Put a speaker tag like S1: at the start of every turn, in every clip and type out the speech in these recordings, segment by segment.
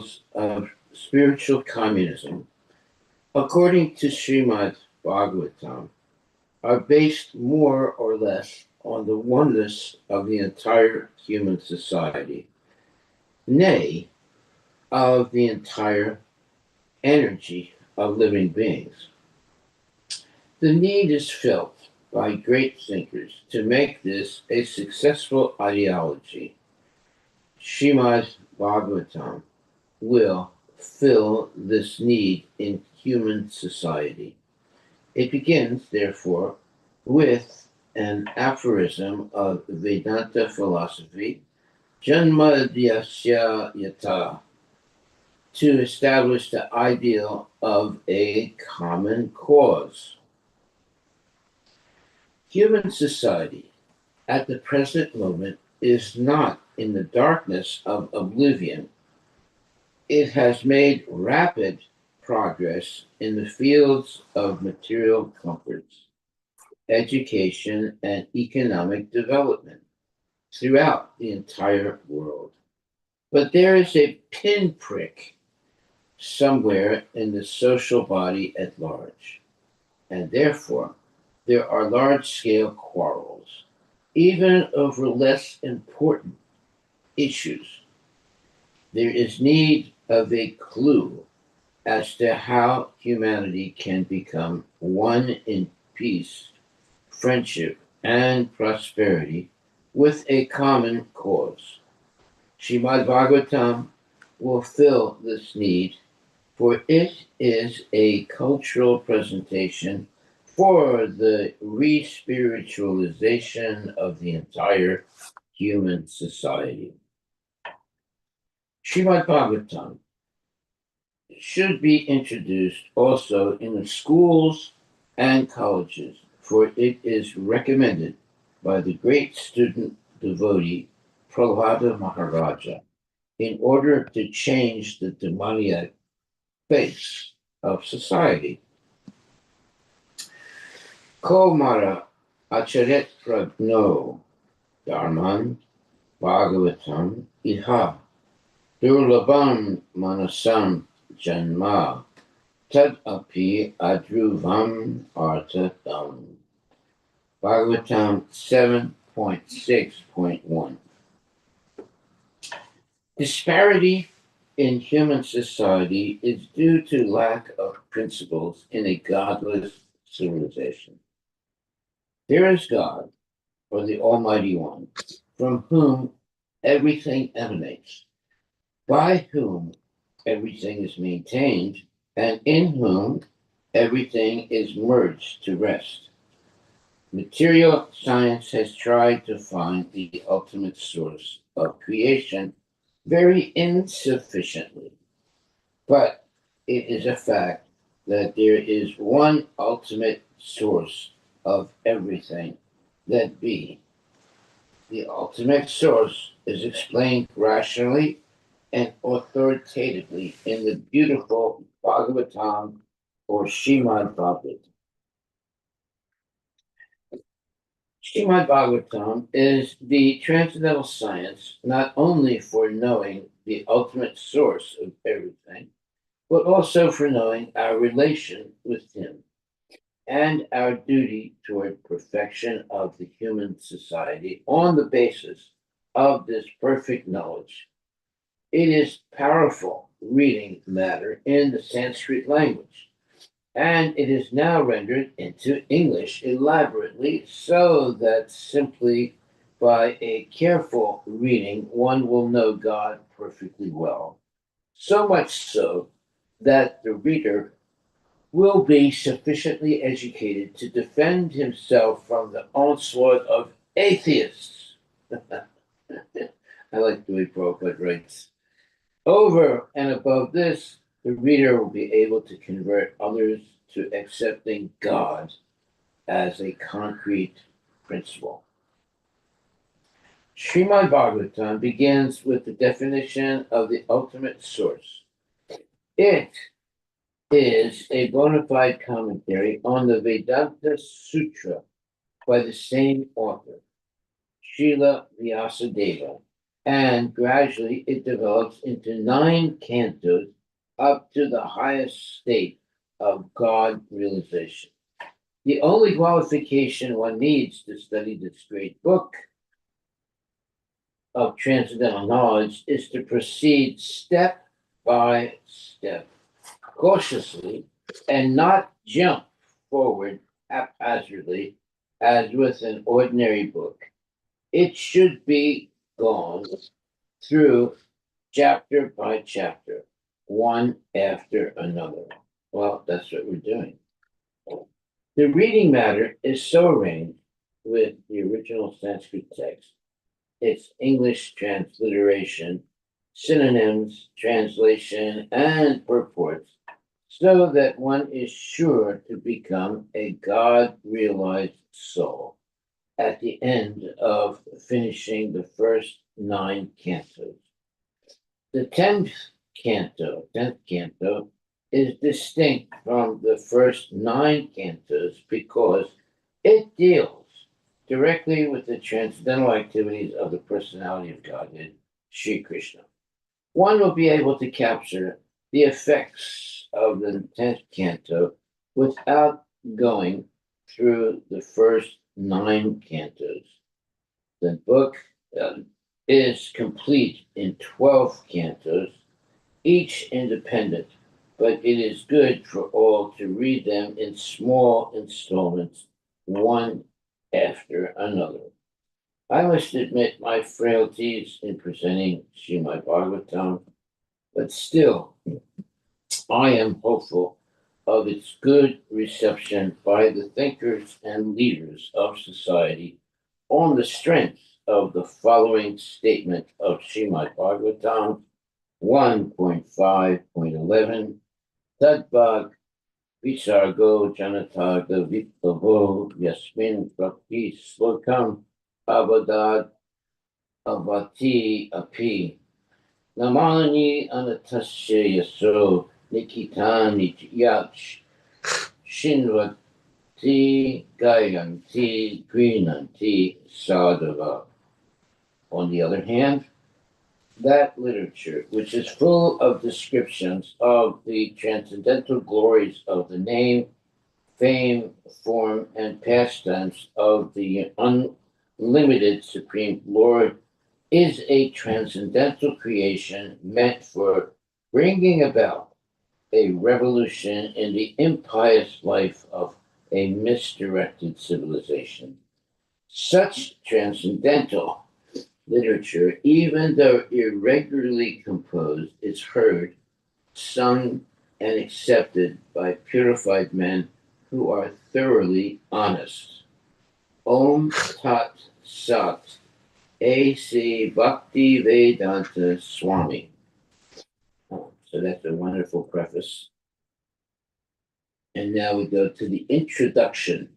S1: ideals of spiritual communism, according to Srimad Bhagavatam, are based more or less on the oneness of the entire human society, nay, of the entire energy of living beings. The need is felt by great thinkers to make this a successful ideology. Srimad Bhagavatam will fill this need in human society. It begins, therefore, with an aphorism of Vedanta philosophy, Janmadhyasya Yata, to establish the ideal of a common cause. Human society at the present moment is not in the darkness of oblivion. It has made rapid progress in the fields of material comforts, education, and economic development throughout the entire world. But there is a pinprick somewhere in the social body at large, and therefore there are large-scale quarrels, even over less important issues. There is need of a clue as to how humanity can become one in peace, friendship, and prosperity with a common cause. Srimad Bhagavatam will fill this need, for it is a cultural presentation for the re-spiritualization of the entire human society. Srimad Bhagavatam should be introduced also in the schools and colleges, for it is recommended by the great student devotee Prahlada Maharaja in order to change the demoniac face of society. Ko Mara Acharet Pragno Dharman Bhagavatam Iha Durlabam Manasam Janma Tad Api Adruvam Artatam. Bhagavatam 7.6.1. Disparity in human society is due to lack of principles in a godless civilization. There is God, or the Almighty One, from whom everything emanates, by whom everything is maintained, and in whom everything is merged to rest. Material science has tried to find the ultimate source of creation very insufficiently, but it is a fact that there is one ultimate source of everything that be. The ultimate source is explained rationally and authoritatively in the beautiful Bhagavatam or Srimad Bhagavatam. Srimad Bhagavatam is the transcendental science not only for knowing the ultimate source of everything, but also for knowing our relation with Him and our duty toward perfection of the human society on the basis of this perfect knowledge. It is powerful reading matter in the Sanskrit language, and it is now rendered into English elaborately so that simply by a careful reading one will know God perfectly well. So much so that the reader will be sufficiently educated to defend himself from the onslaught of atheists. I like the way Prabhupada writes. Over and above this, the reader will be able to convert others to accepting God as a concrete principle. Srimad Bhagavatam begins with the definition of the ultimate source. It is a bona fide commentary on the Vedanta Sutra by the same author, Srila Vyasadeva, and gradually it develops into 9 cantos up to the highest state of God realization. The only qualification one needs to study this great book of transcendental knowledge is to proceed step by step, cautiously, and not jump forward haphazardly as with an ordinary book. It should be gone through chapter by chapter, one after another. Well, that's what we're doing. The reading matter is so arranged with the original Sanskrit text, its English transliteration, synonyms, translation, and purports, so that one is sure to become a God realized soul at the end of finishing the first 9 cantos. The tenth canto, is distinct from the first 9 cantos because it deals directly with the transcendental activities of the personality of Godhead, Sri Krishna. One will be able to capture the effects of the 10th canto without going through the first 9 cantos. The book is complete in 12 cantos, each independent, but it is good for all to read them in small installments, one after another. I must admit my frailties in presenting Srimad Bhagavatam, but still, I am hopeful of its good reception by the thinkers and leaders of society on the strength of the following statement of Srimad Bhagavatam 1.5.11 Tadbhag Visargo Janataga Viplavo Yasmin Bhakti Slokam Abadad Avati Api Namani Anatasya Yaso Nikitani Yach Shinvati Gayanti Grinanti Sadhava. On the other hand, that literature, which is full of descriptions of the transcendental glories of the name, fame, form, and pastimes of the unlimited Supreme Lord, is a transcendental creation meant for bringing about a revolution in the impious life of a misdirected civilization. Such transcendental literature, even though irregularly composed, is heard, sung, and accepted by purified men who are thoroughly honest. Om Tat Sat A.C. Bhakti Vedanta Swami. So that's a wonderful preface. And now we go to the introduction.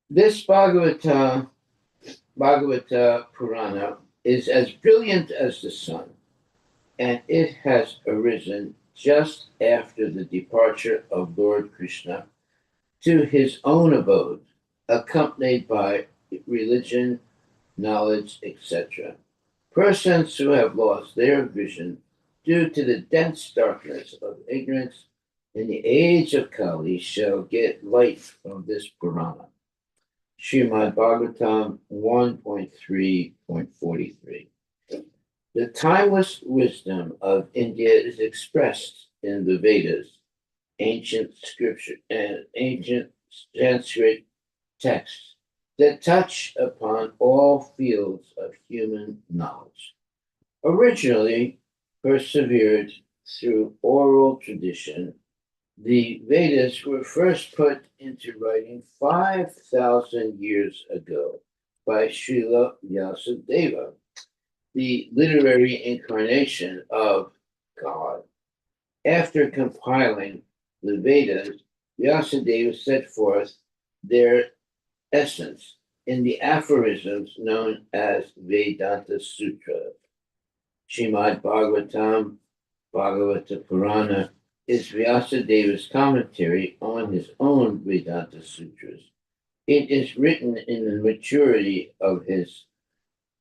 S1: This Bhagavata Purana is as brilliant as the sun, and it has arisen just after the departure of Lord Krishna to his own abode, accompanied by religion, knowledge, etc. Persons who have lost their vision due to the dense darkness of ignorance in the age of Kali shall get light from this Purana. Srimad Bhagavatam 1.3.43. The timeless wisdom of India is expressed in the Vedas, ancient scripture, and ancient Sanskrit texts that touch upon all fields of human knowledge. Originally persevered through oral tradition, the Vedas were first put into writing 5,000 years ago by Srila Vyasadeva, the literary incarnation of God. After compiling the Vedas, Vyasadeva set forth their essence in the aphorisms known as Vedanta Sutra. Srimad Bhagavatam, Bhagavata Purana, is Vyasadeva's commentary on his own Vedanta Sutras. It is written in the maturity of his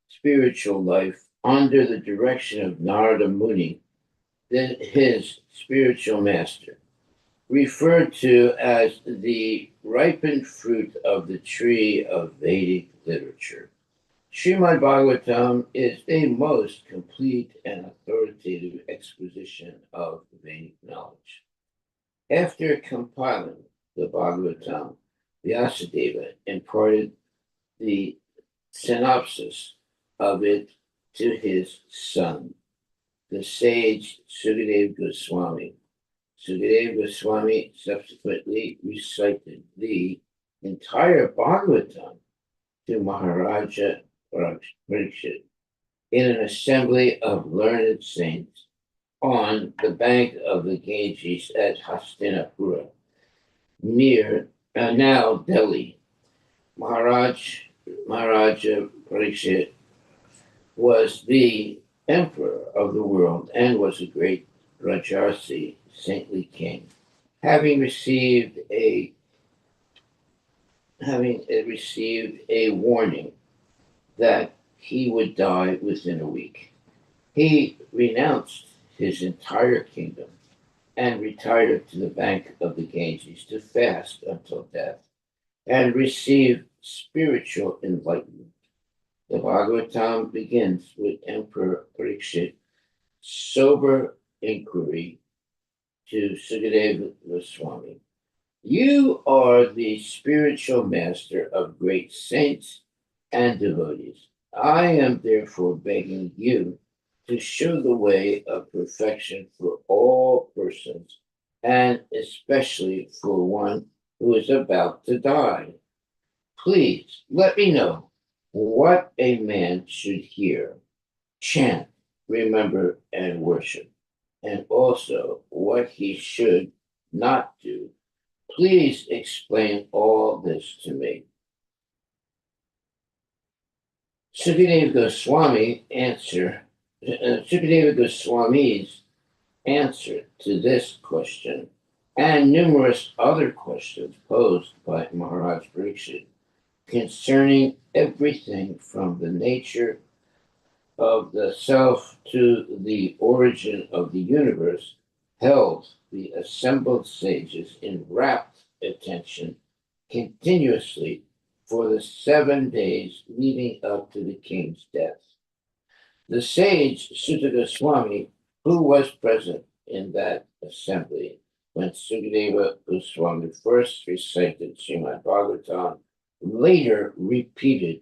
S1: spiritual life under the direction of Narada Muni, his spiritual master, referred to as the ripened fruit of the tree of Vedic literature. Srimad Bhagavatam is a most complete and authoritative exposition of Vedic knowledge. After compiling the Bhagavatam, Vyasadeva imparted the synopsis of it to his son, the sage Sukadeva Goswami. Sukadeva Goswami subsequently recited the entire Bhagavatam to Maharaja Parikshit in an assembly of learned saints on the bank of the Ganges at Hastinapura, near now Delhi. Maharaja Parikshit was the emperor of the world and was a great Rajarsi, saintly king. Having received a warning that he would die within a week, he renounced his entire kingdom and retired to the bank of the Ganges to fast until death and receive spiritual enlightenment. The Bhagavatam begins with Emperor Parikshit's sober inquiry to Sukadeva Goswami. You are the spiritual master of great saints and devotees. I am therefore begging you to show the way of perfection for all persons, and especially for one who is about to die. Please let me know what a man should hear, chant, remember, and worship, and also what he should not do. Please explain all this to me. Sukadeva Goswami's answer to this question and numerous other questions posed by Maharaj Parikshit concerning everything from the nature of the self to the origin of the universe held the assembled sages in rapt attention continuously for the 7 days leading up to the king's death. The sage Sutta Goswami, who was present in that assembly when Sukadeva Goswami first recited Srimad Bhagavatam, later repeated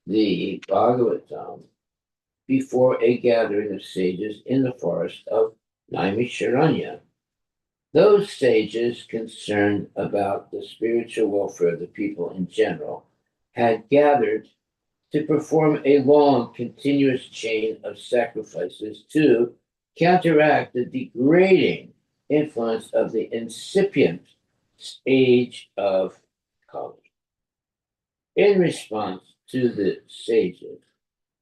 S1: the Bhagavatam before a gathering of sages in the forest of Naimisharanya. Those sages concerned about the spiritual welfare of the people in general had gathered to perform a long, continuous chain of sacrifices to counteract the degrading influence of the incipient age of Kali. In response to the sages'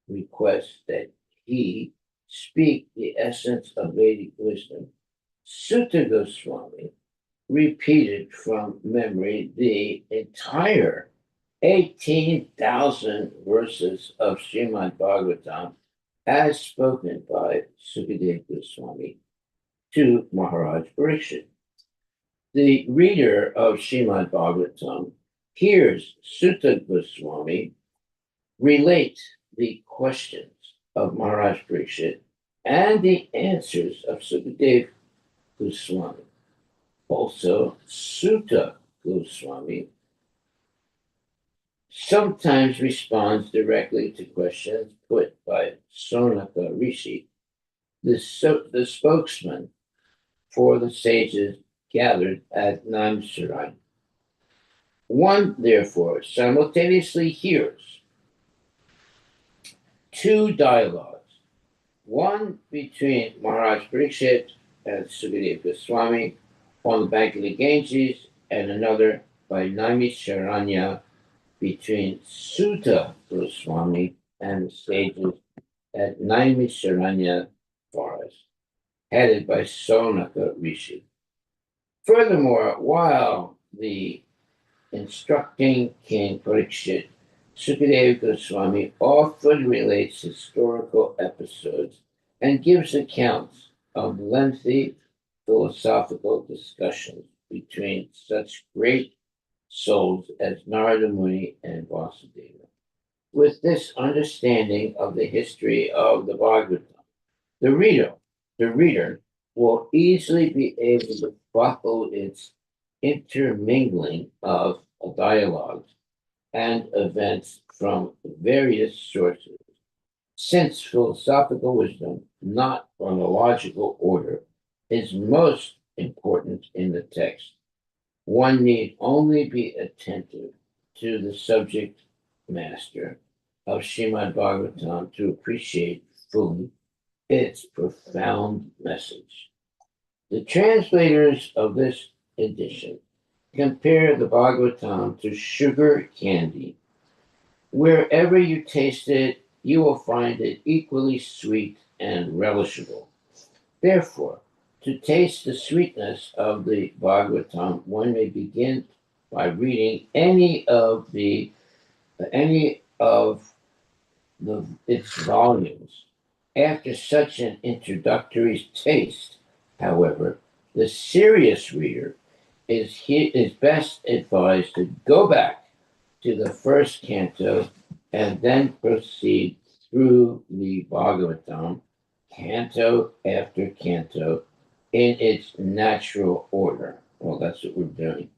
S1: request that he speak the essence of Vedic wisdom, Sutta Goswami repeated from memory the entire 18,000 verses of Srimad Bhagavatam as spoken by Sukadeva Goswami to Maharaj Parikshit. The reader of Srimad Bhagavatam hears Sutta Goswami relate the questions of Maharaj Parikshit and the answers of Sukadeva Goswami. Also, Sutta Goswami sometimes responds directly to questions put by Sonaka Rishi, the spokesman for the sages gathered at Naimisharanya. One, therefore, simultaneously hears two dialogues, one between Maharaj Parikshit and Sukadeva Goswami on the bank of the Ganges, and another by Naimisharanya between Sutta Goswami and the sages at Naimisharanya forest, headed by Sonaka Rishi. Furthermore, while the instructing King Parikshit Sukadeva Goswami often relates historical episodes and gives accounts of lengthy philosophical discussions between such great souls as Narada Muni and Vasudeva. With this understanding of the history of the Bhagavatam, the reader, the reader will easily be able to follow its intermingling of dialogues and events from various sources. Since philosophical wisdom, not chronological order, is most important in the text, one need only be attentive to the subject master of Srimad Bhagavatam to appreciate fully its profound message. The translators of this edition compare the Bhagavatam to sugar candy. Wherever you taste it, you will find it equally sweet and relishable. Therefore, to taste the sweetness of the Bhagavatam, one may begin by reading any of its volumes. After such an introductory taste, however, the serious reader is best advised to go back to the first canto and then proceed through the Bhagavatam, canto after canto, in its natural order. Well, that's what we're doing.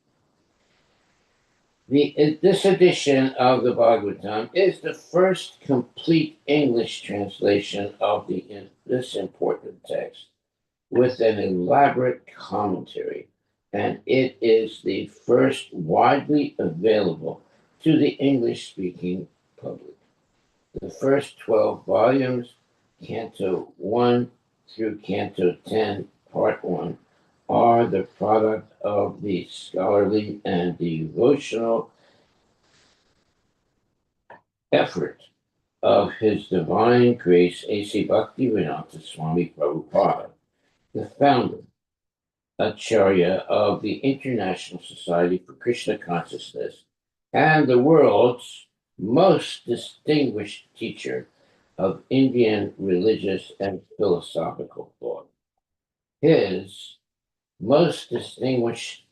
S1: This edition of the Bhagavatam is the first complete English translation of this important text with an elaborate commentary, and it is the first widely available to the English speaking public. The first 12 volumes, Canto 1 through Canto 10, Part 1, are the product of the scholarly and devotional effort of His Divine Grace A.C. Bhaktivedanta Swami Prabhupada, the founder, Acharya of the International Society for Krishna Consciousness, and the world's most distinguished teacher of Indian religious and philosophical thought. His most distinguished,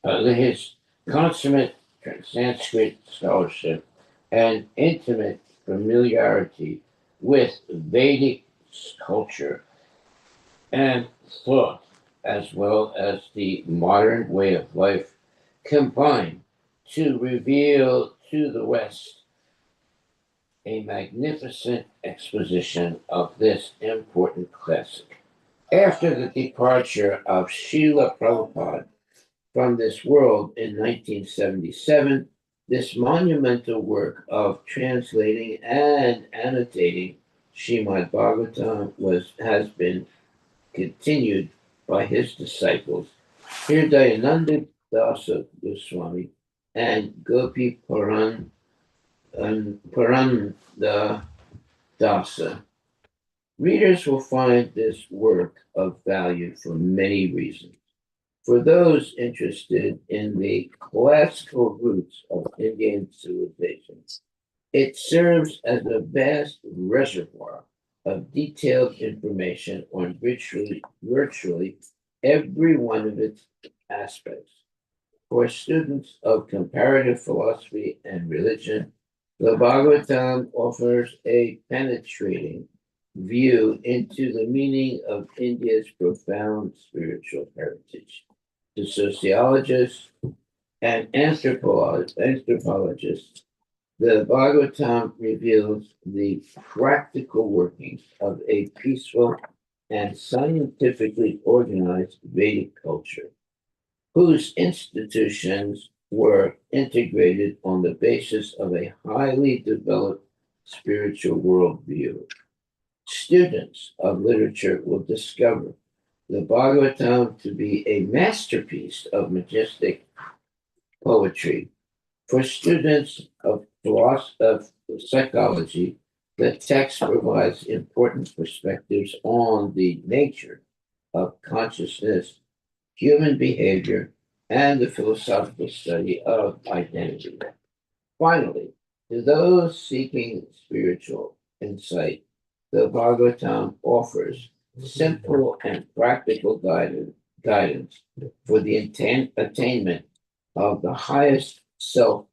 S1: his consummate Sanskrit scholarship and intimate familiarity with Vedic culture and thought, as well as the modern way of life, combine to reveal to the West a magnificent exposition of this important classic. After the departure of Srila Prabhupada from this world in 1977, this monumental work of translating and annotating Srimad Bhagavatam has been continued by his disciples, Hridayananda Dasa Goswami and Gopi Paranda Dasa. Readers will find this work of value for many reasons. For those interested in the classical roots of Indian civilization, it serves as a vast reservoir of detailed information on virtually every one of its aspects. For students of comparative philosophy and religion, the Bhagavatam offers a penetrating view into the meaning of India's profound spiritual heritage. To sociologists and anthropologists, the Bhagavatam reveals the practical workings of a peaceful and scientifically organized Vedic culture, whose institutions were integrated on the basis of a highly developed spiritual worldview. Students of literature will discover the Bhagavatam to be a masterpiece of majestic poetry. For students of psychology, the text provides important perspectives on the nature of consciousness, human behavior, and the philosophical study of identity. Finally, To those seeking spiritual insight, the Bhagavatam offers simple and practical guidance for the attainment of the highest self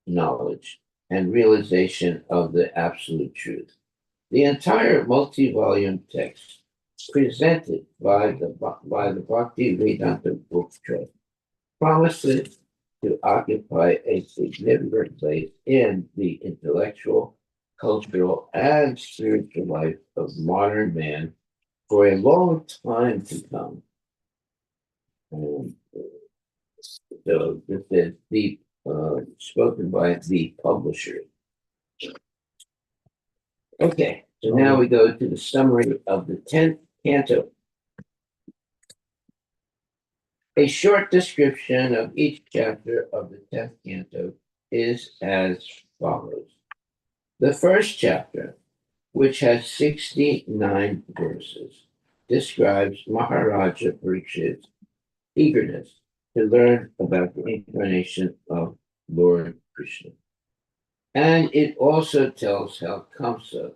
S1: knowledge and realization of the absolute truth. The entire multi-volume text presented by the Bhakti Vedanta Book Trust promises to occupy a significant place in the intellectual, cultural, and spiritual life of modern man for a long time to come. And so this is spoken by the publisher. Okay, so now we go to the summary of the 10th canto. A short description of each chapter of the 10th canto is as follows. The first chapter, which has 69 verses, describes Maharaja Parikshit's eagerness to learn about the incarnation of Lord Krishna. And it also tells how Kamsa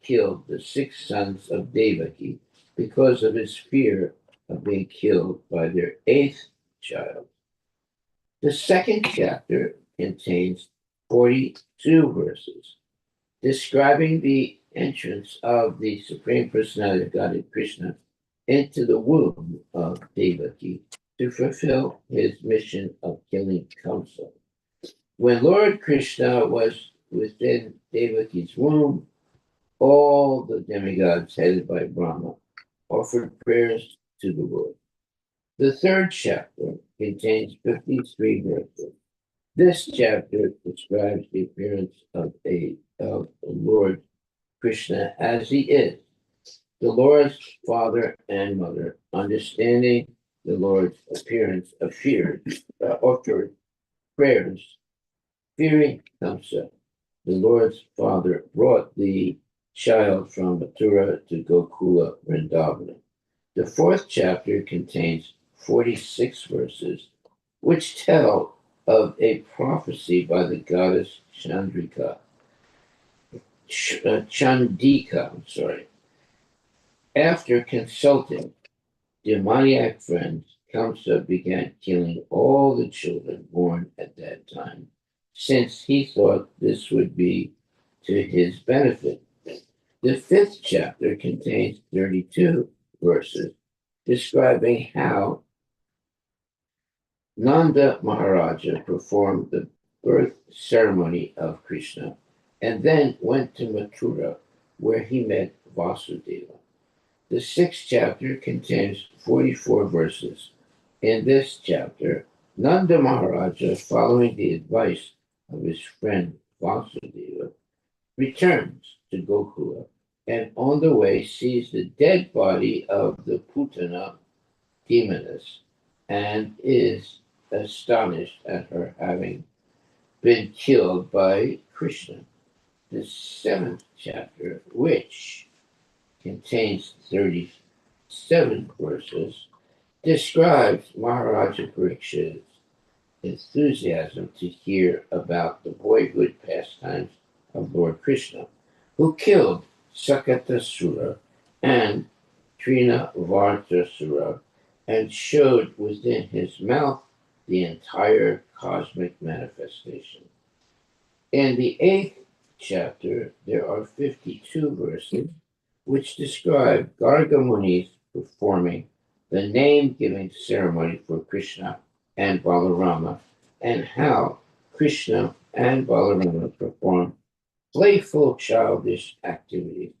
S1: killed the 6 sons of Devaki because of his fear of being killed by their 8th child. The second chapter contains 42 verses describing the entrance of the Supreme Personality of Godhead Krishna into the womb of Devaki to fulfill his mission of killing Kamsa. When Lord Krishna was within Devaki's womb, all the demigods headed by Brahma offered prayers to the Lord. The third chapter contains 53 verses. This chapter describes the appearance of Lord Krishna as he is, the Lord's father and mother, understanding the Lord's appearance offered prayers, fearing Kamsa. The Lord's father brought the child from Mathura to Gokula Vrindavana. The fourth chapter contains 46 verses, which tell of a prophecy by the goddess Chandika. After consulting demoniac friends, Kamsa began killing all the children born at that time, since he thought this would be to his benefit. The fifth chapter contains 32 verses describing how Nanda Maharaja performed the birth ceremony of Krishna and then went to Mathura, where he met Vasudeva. The sixth chapter contains 44 verses. In this chapter, Nanda Maharaja, following the advice of his friend Vasudeva, returns to Gokula and on the way sees the dead body of the Putana demoness and is astonished at her having been killed by Krishna. The seventh chapter, which contains 37 verses, describes Maharaja Parikshit's enthusiasm to hear about the boyhood pastimes of Lord Krishna, who killed Sakatasura and Trinavartasura and showed within his mouth the entire cosmic manifestation. In the eighth chapter, there are 52 verses which describe Garga Munis performing the name-giving ceremony for Krishna and Balarama, and how Krishna and Balarama perform playful childish activities,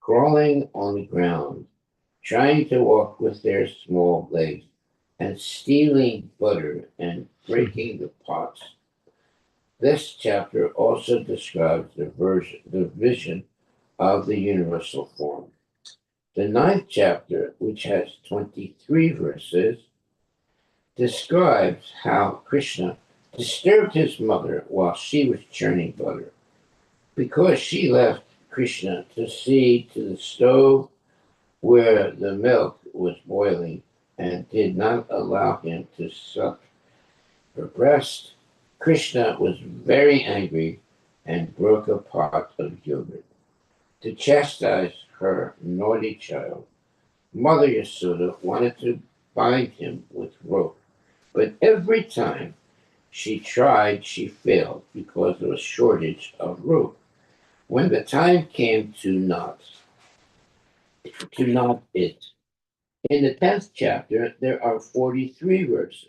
S1: crawling on the ground, trying to walk with their small legs, and stealing butter and breaking the pots. This chapter also describes the vision of the universal form. The ninth chapter, which has 23 verses, describes how Krishna disturbed his mother while she was churning butter. Because she left Krishna to see to the stove where the milk was boiling and did not allow him to suck her breast, Krishna was very angry and broke a pot of yogurt. To chastise her naughty child, Mother Yashoda wanted to bind him with rope, but every time she tried, she failed because of a shortage of rope. When the time came to knot it, in the 10th chapter, there are 43 verses.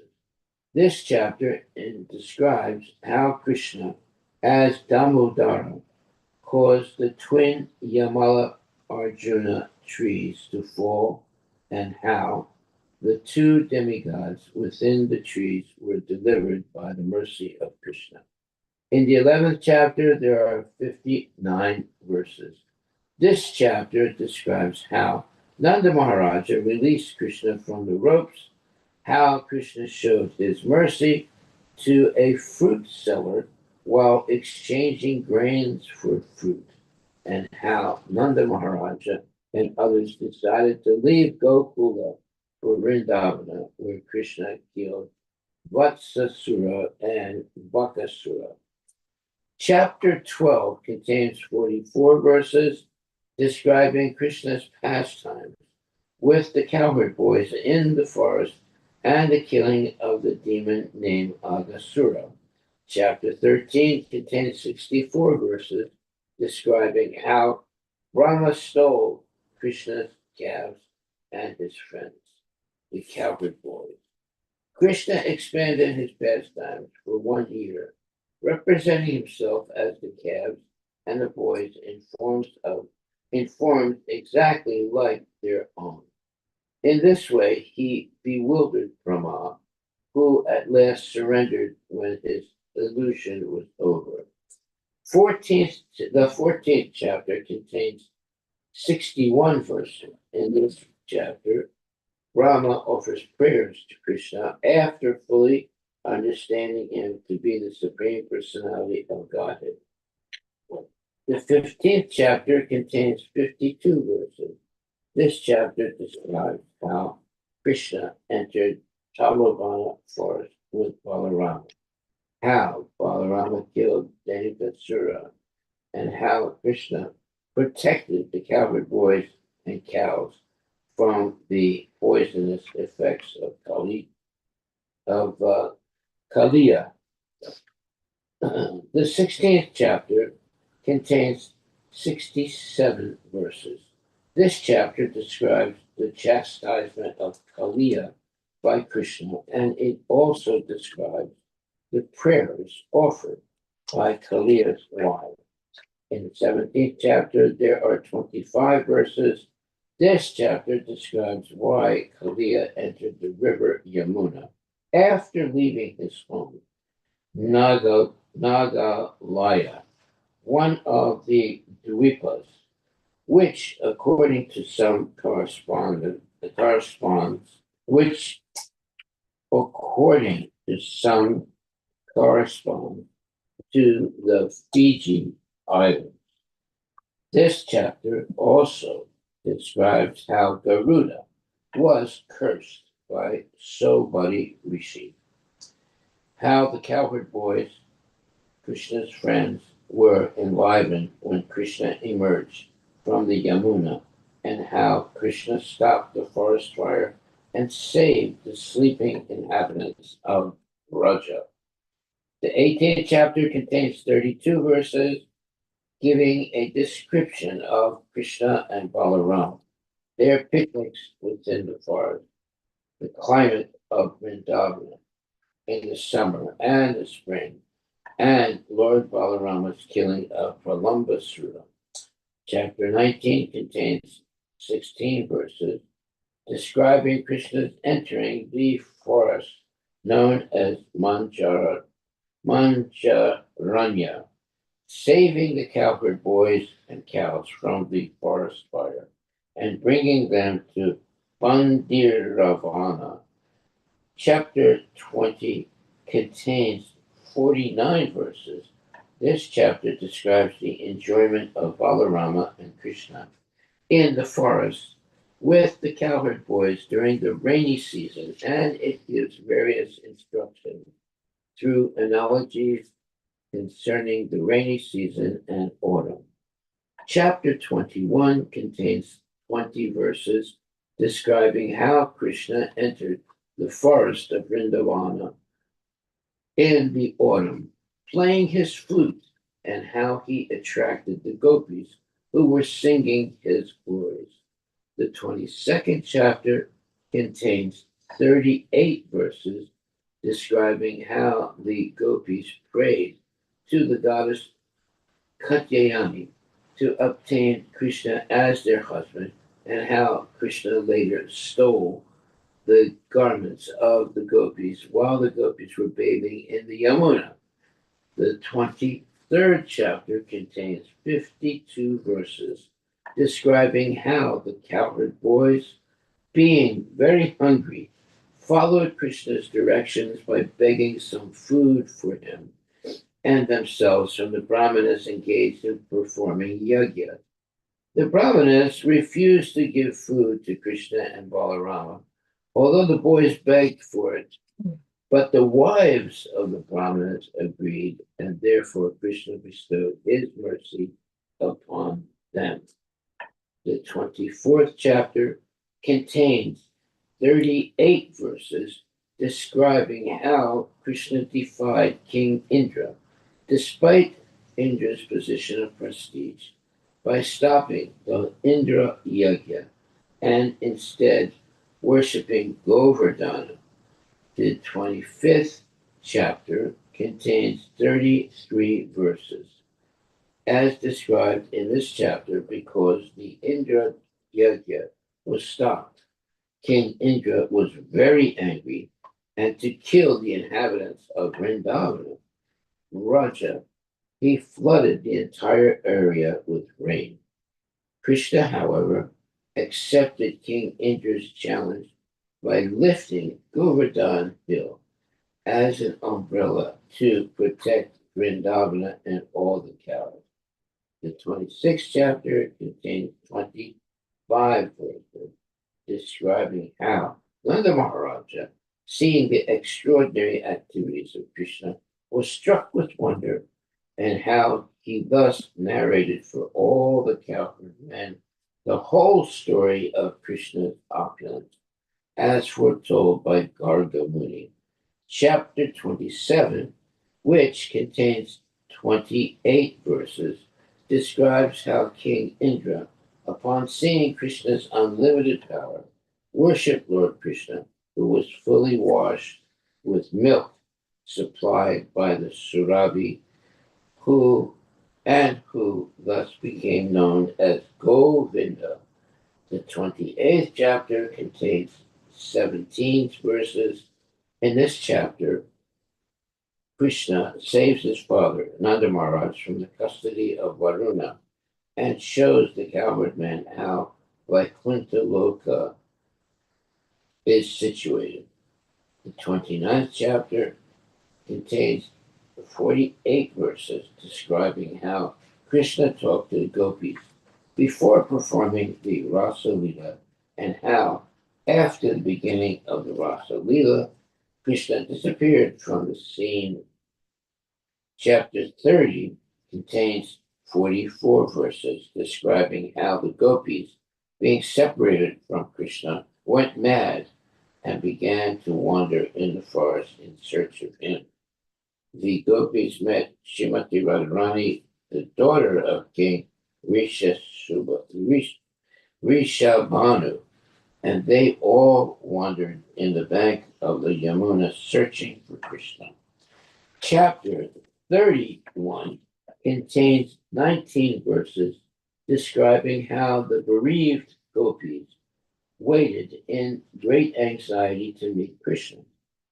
S1: This chapter describes how Krishna, as Damodara, caused the twin Yamala Arjuna trees to fall, and how the two demigods within the trees were delivered by the mercy of Krishna. In the 11th chapter, there are 59 verses. This chapter describes how Nanda Maharaja released Krishna from the ropes, how Krishna showed his mercy to a fruit seller while exchanging grains for fruit, and how Nanda Maharaja and others decided to leave Gokula for Vrindavana, where Krishna killed Vatsasura and Bakasura. Chapter 12 contains 44 verses describing Krishna's pastimes with the cowherd boys in the forest and the killing of the demon named Agasura. Chapter 13 contains 64 verses describing how Brahma stole Krishna's calves and his friends, the cowherd boys. Krishna expanded his pastimes for 1 year, representing himself as the calves and the boys in forms exactly like their own. In this way, he bewildered Brahma, who at last surrendered when his illusion was over. 14th chapter contains 61 verses. In this chapter, Brahma offers prayers to Krishna after fully understanding him to be the Supreme Personality of Godhead. The 15th chapter contains 52 verses. This chapter describes how Krishna entered Talavana forest with Balarama, how Balarama killed Devasura, and how Krishna protected the cowherd boys and cows from the poisonous effects of Kaliya. The 16th chapter contains 67 verses. This chapter describes the chastisement of Kaliya by Krishna, and it also describes the prayers offered by Kaliya's wife. In the 17th chapter, there are 25 verses. This chapter describes why Kaliya entered the river Yamuna after leaving his home, Nagalaya, one of the Dvipas, which, according to some which, according to some, corresponds to the Fiji Islands. This chapter also describes how Garuda was cursed by Sobari Rishi, how the cowherd boys, Krishna's friends, were enlivened when Krishna emerged from the Yamuna, and how Krishna stopped the forest fire and saved the sleeping inhabitants of Raja. The 18th chapter contains 32 verses giving a description of Krishna and Balaram, their picnics within the forest, the climate of Vrindavana in the summer and the spring, and Lord Balarama's killing of Pralambasura. Chapter 19 contains 16 verses describing Krishna's entering the forest known as Manjaranya, saving the cowherd boys and cows from the forest fire and bringing them to Bandiravana. Chapter 20 contains 49 verses. This chapter describes the enjoyment of Balarama and Krishna in the forest with the cowherd boys during the rainy season, and it gives various instructions through analogies, concerning the rainy season and autumn. Chapter 21 contains 20 verses describing how Krishna entered the forest of Vrindavana in the autumn, playing his flute, and how he attracted the gopis who were singing his glories. The 22nd chapter contains 38 verses describing how the gopis prayed to the goddess Katyayani to obtain Krishna as their husband, and how Krishna later stole the garments of the gopis while the gopis were bathing in the Yamuna. The 23rd chapter contains 52 verses describing how the cowherd boys, being very hungry, followed Krishna's directions by begging some food for him and themselves from the brahmanas engaged in performing yajna. The brahmanas refused to give food to Krishna and Balarama, although the boys begged for it. But the wives of the brahmanas agreed, and therefore Krishna bestowed his mercy upon them. The 24th chapter contains 38 verses describing how Krishna defied King Indra, despite Indra's position of prestige, by stopping the Indra Yajna and instead worshipping Govardhana. The 25th chapter contains 33 verses, as described in this chapter, because the Indra Yajna was stopped. King Indra was very angry, and to kill the inhabitants of Vrindavana, Raja, he flooded the entire area with rain. Krishna, however, accepted King Indra's challenge by lifting Govardhan Hill as an umbrella to protect Vrindavana and all the cows. The 26th chapter contains 25 verses describing how Nanda Maharaja, seeing the extraordinary activities of Krishna, was struck with wonder, and how he thus narrated for all the cowherd men the whole story of Krishna's opulence, as foretold by Garga Muni. Chapter 27, which contains 28 verses, describes how King Indra, upon seeing Krishna's unlimited power, worshipped Lord Krishna, who was fully washed with milk supplied by the Surabhi, who thus became known as Govinda. The 28th chapter contains 17 verses. In this chapter, Krishna saves his father, Nanda Maharaj, from the custody of Varuna and shows the cowherd man how Vaikuntha Loka is situated. The 29th chapter contains 48 verses describing how Krishna talked to the gopis before performing the Rasa Lila, and how, after the beginning of the Rasa Lila, Krishna disappeared from the scene. Chapter 30 contains 44 verses describing how the gopis, being separated from Krishna, went mad and began to wander in the forest in search of him. The gopis met Shrimati Radharani, the daughter of King Rishabhanu, and they all wandered in the bank of the Yamuna searching for Krishna. Chapter 31 contains 19 verses describing how the bereaved gopis waited in great anxiety to meet Krishna.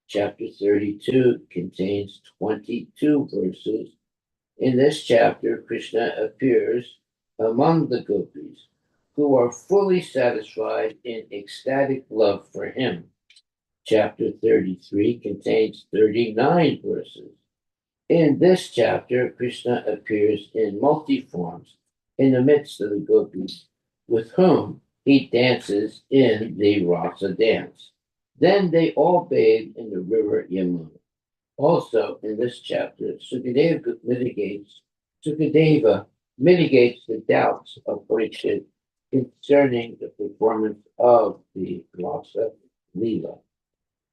S1: Chapter 32 contains 22 verses. In this chapter, Krishna appears among the gopis, who are fully satisfied in ecstatic love for him. Chapter 33 contains 39 verses. In this chapter, Krishna appears in multi forms in the midst of the gopis, with whom he dances in the Rasa dance. Then they all bathe in the river Yamuna. Also, in this chapter, Sukadeva mitigates the doubts of Parikshit concerning the performance of the Rasa Leela.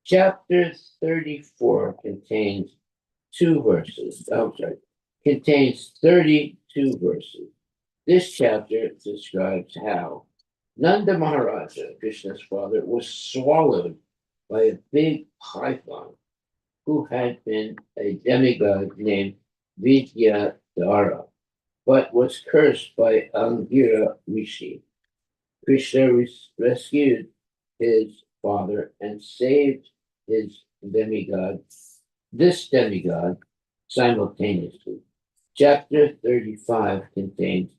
S1: Chapter 34 contains two verses. I'm sorry, contains 32 verses. This chapter describes how Nanda Maharaja, Krishna's father, was swallowed by a big python who had been a demigod named Vidyadhara, but was cursed by Angira Rishi. Krishna rescued his father and saved his demigod, this demigod, simultaneously. Chapter 35 contains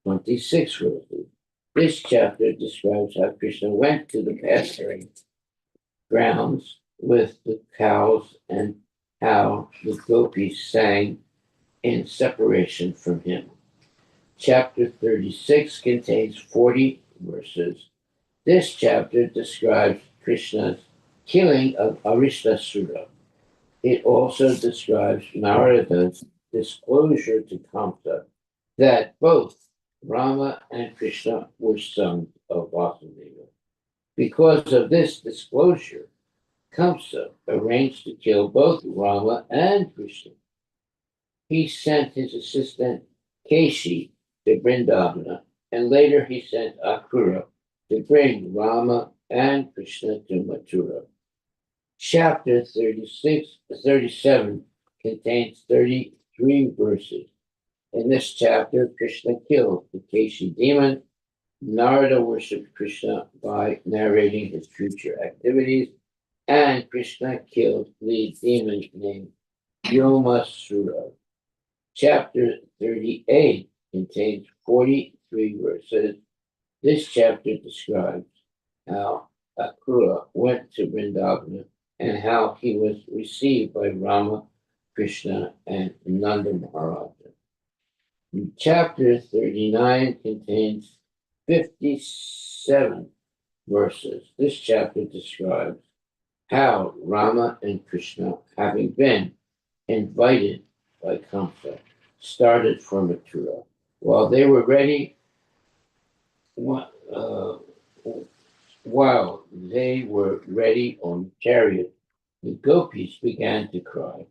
S1: 26 verses. This chapter describes how Krishna went to the pasturing grounds with the cows and how the gopis sang in separation from him. Chapter 36 contains 40 verses. This chapter describes Krishna's killing of Aristasura. It also describes Narada's disclosure to Kamsa that both Rama and Krishna were sons of Vasudeva. Because of this disclosure, Kamsa arranged to kill both Rama and Krishna. He sent his assistant Keshi to Vrindavana, and later he sent Akrura to bring Rama and Krishna to Mathura. Chapter 37 contains 33 verses. In this chapter, Krishna killed the Keshi demon. Narada worshipped Krishna by narrating his future activities, and Krishna killed the demon named Yomasura. Chapter 38 contains 43 verses. This chapter describes how Akrura went to Vrindavana and how he was received by Rama, Krishna, and Nanda Maharaja. Chapter 39 contains 57 verses. This chapter describes how Rama and Krishna, having been invited by Kamsa, started for Mathura. While they were ready, uh, while they were ready on the chariot, the gopis began to cry,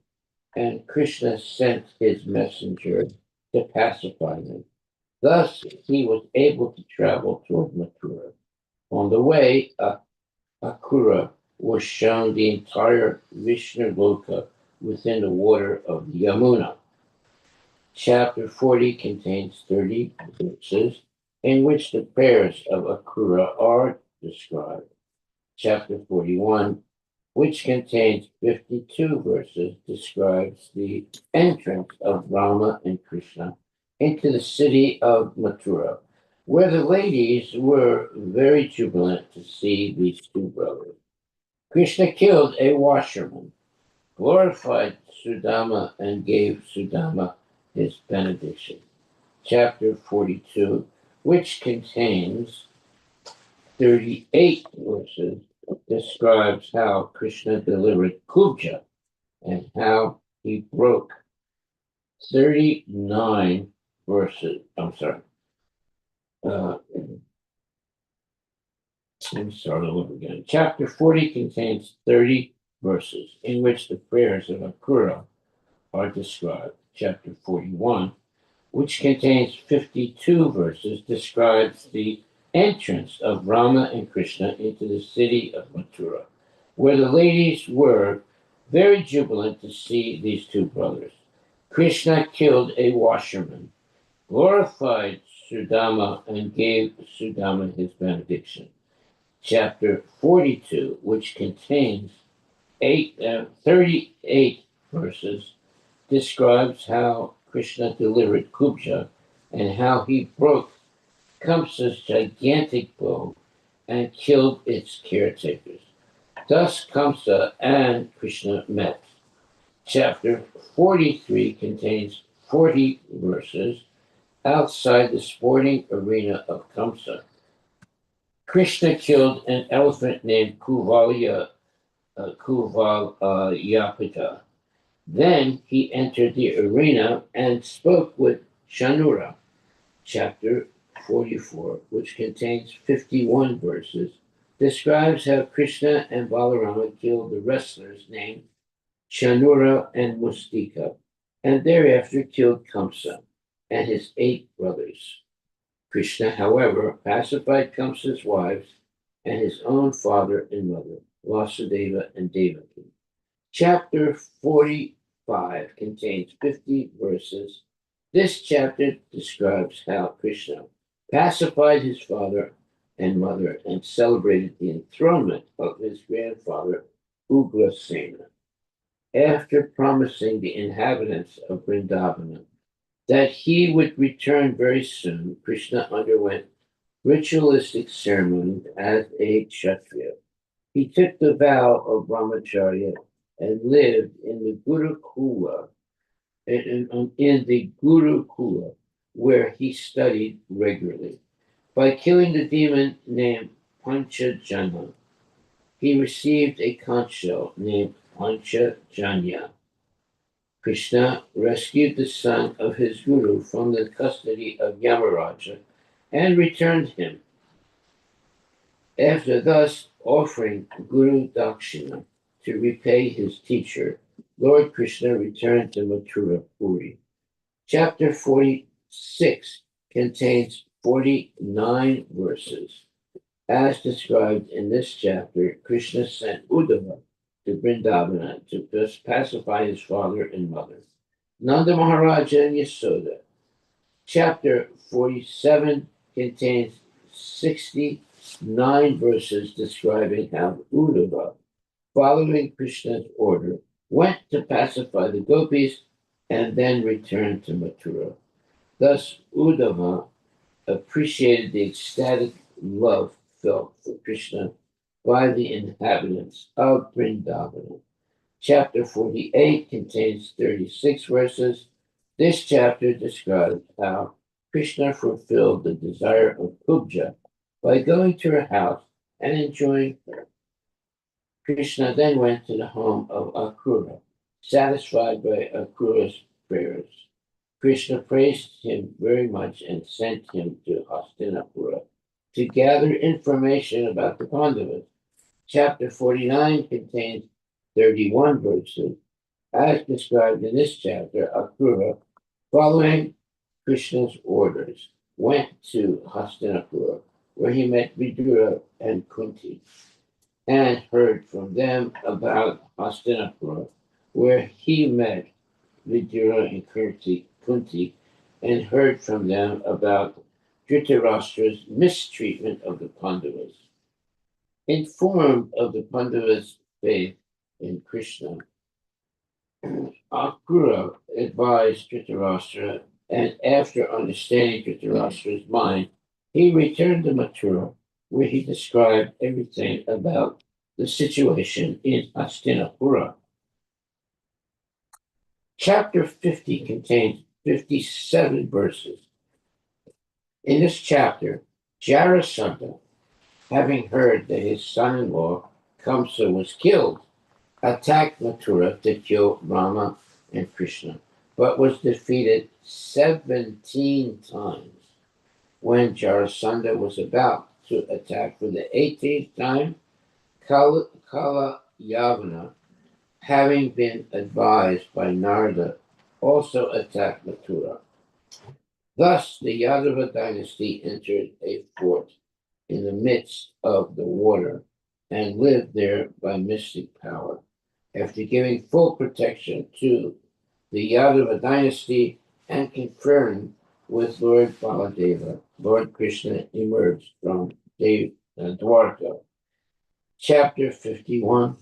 S1: and Krishna sent his messenger to pacify them. Thus, he was able to travel toward Mathura. On the way, Akura was shown the entire Vishnu Loka within the water of the Yamuna. Chapter 40 contains 30 verses in which the prayers of Akura are described. Chapter 41, which contains 52 verses, describes the entrance of Rama and Krishna into the city of Mathura, where the ladies were very jubilant to see these two brothers. Krishna killed a washerman, glorified Sudama, and gave Sudama his benediction. Chapter 42, which contains 38 verses, describes how Krishna delivered Kubja and how he broke 39 verses. Uh, I'm sorry, I'll look again. Chapter 40 contains 30 verses in which the prayers of Akura are described. Chapter 41, which contains 52 verses, describes the entrance of Rama and Krishna into the city of Mathura, where the ladies were very jubilant to see these two brothers. Krishna killed a washerman, glorified Sudama, and gave Sudama his benediction. Chapter 42, which contains 38 verses, describes how Krishna delivered Kubja and how he broke Kamsa's gigantic bow and killed its caretakers. Thus Kamsa and Krishna met. Chapter 43 contains 40 verses outside the sporting arena of Kamsa. Krishna killed an elephant named Kuvalyapita. Then he entered the arena and spoke with Shanura, chapter 44, which contains 51 verses, describes how Krishna and Balarama killed the wrestlers named Shanura and Mustika, and thereafter killed Kamsa and his 8 brothers. Krishna, however, pacified Kamsa's wives and his own father and mother, Vasudeva and Devaki. Chapter 45 contains 50 verses. This chapter describes how Krishna pacified his father and mother and celebrated the enthronement of his grandfather Ugrasena. After promising the inhabitants of Vrindavana that he would return very soon, Krishna underwent ritualistic ceremonies as a Kshatriya. He took the vow of brahmacharya and lived in the Gurukula, in the Gurukula, where he studied regularly. By killing the demon named Panchajana, he received a conch shell named Panchajanya. Krishna rescued the son of his guru from the custody of Yamaraja and returned him. After thus offering Guru Dakshina to repay his teacher, Lord Krishna returned to Mathura Puri. Chapter 46 contains 49 verses. As described in this chapter, Krishna sent Uddhava to Vrindavana to pacify his father and mother, Nanda Maharaj and Yasoda. Chapter 47 contains 69 verses describing how Uddhava, following Krishna's order, went to pacify the gopis and then returned to Mathura. Thus, Uddhava appreciated the ecstatic love felt for Krishna by the inhabitants of Vrindavana. Chapter 48 contains 36 verses. This chapter describes how Krishna fulfilled the desire of Kubja by going to her house and enjoying her. Krishna then went to the home of Akrura, satisfied by Akrura's prayers. Krishna praised him very much and sent him to Hastinapura to gather information about the Pandavas. Chapter 49 contains 31 verses. As described in this chapter, Akrura, following Krishna's orders, went to Hastinapura, where he met Vidura and Kunti, and heard from them about Hastinapura, where he met Vidura and Kunti, and heard from them about Dhritarashtra's mistreatment of the Pandavas. Informed of the Pandavas' faith in Krishna, Akrura advised Dhritarashtra, and after understanding Dhritarashtra's mind, he returned to Mathura, where he described everything about the situation in Hastinapura. Chapter 50 contains 57 verses. In this chapter, Jarasandha, having heard that his son-in-law Kamsa was killed, attacked Mathura to kill Rama and Krishna, but was defeated 17 times. When Jarasandha was about to attack for the 18th time, Kala Yavana, having been advised by Narada, also attacked Mathura. Thus, the Yadava dynasty entered a fort in the midst of the water and lived there by mystic power. After giving full protection to the Yadava dynasty and conferring with Lord Baladeva, Lord Krishna emerged from Dwarka. Chapter 51,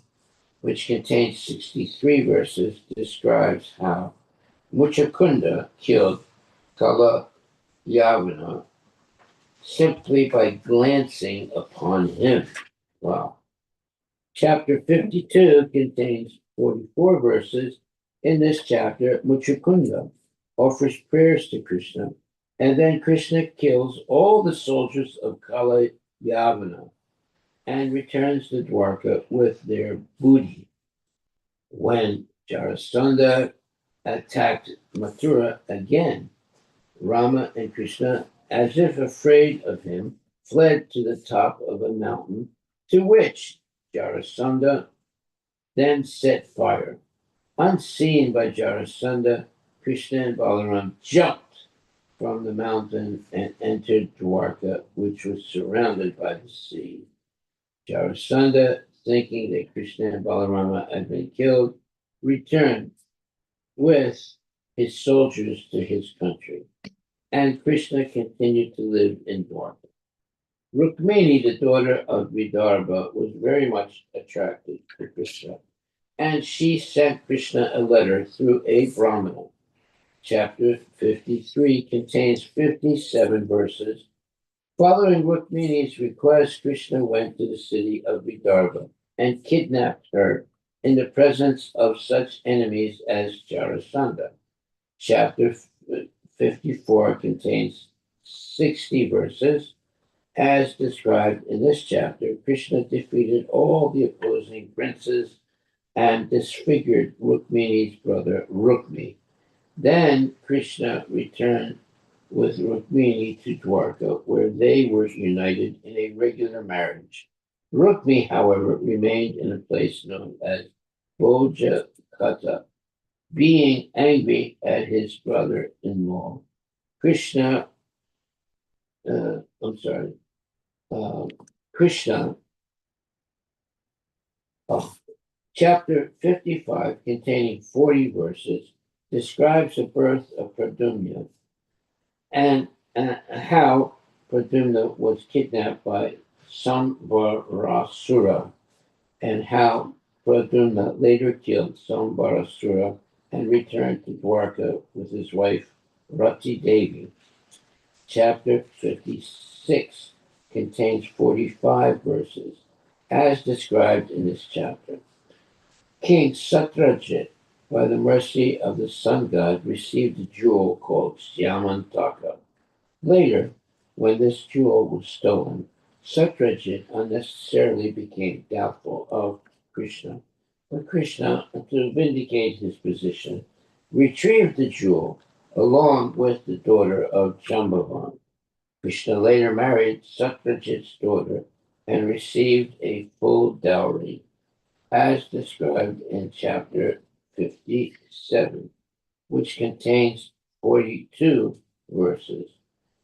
S1: which contains 63 verses, describes how Muchakunda killed Kala Yavana simply by glancing upon him. Wow. Chapter 52 contains 44 verses. In this chapter, Muchakunda offers prayers to Krishna, and then Krishna kills all the soldiers of Kala Yavana and returns to Dwarka with their booty. When Jarasandha attacked Mathura again. Rama and Krishna, as if afraid of him, fled to the top of a mountain, to which Jarasandha then set fire. Unseen by Jarasandha, Krishna and Balaram jumped from the mountain and entered Dwarka, which was surrounded by the sea. Jarasandha, thinking that Krishna and Balarama had been killed, returned with his soldiers to his country, and Krishna continued to live in Dwarka. Rukmini, the daughter of Vidarbha, was very much attracted to Krishna, and she sent Krishna a letter through a Brahmana. Chapter 53 contains 57 verses. Following Rukmini's request, Krishna went to the city of Vidarbha and kidnapped her in the presence of such enemies as Jarasandha. Chapter 54 contains 60 verses. As described in this chapter, Krishna defeated all the opposing princes and disfigured Rukmini's brother Rukmi. Then Krishna returned with Rukmini to Dwarka, where they were united in a regular marriage. Rukmi, however, remained in a place known as Bojakata, being angry at his brother-in-law. Krishna, uh, I'm sorry, uh, Krishna, oh, chapter 55, containing 40 verses, describes the birth of Pradyumna and how Pradyumna was kidnapped by Sambarasura, and how Pradyumna later killed Sambarasura and returned to Dwarka with his wife Rati Devi. Chapter 56 contains 45 verses, as described in this chapter. King Satrajit, by the mercy of the sun god, received a jewel called Syamantaka. Later, when this jewel was stolen, Satrajit unnecessarily became doubtful of Krishna. But Krishna, to vindicate his position, retrieved the jewel along with the daughter of Jambavan. Krishna later married Satrajit's daughter and received a full dowry, as described in chapter 57, which contains 42 verses.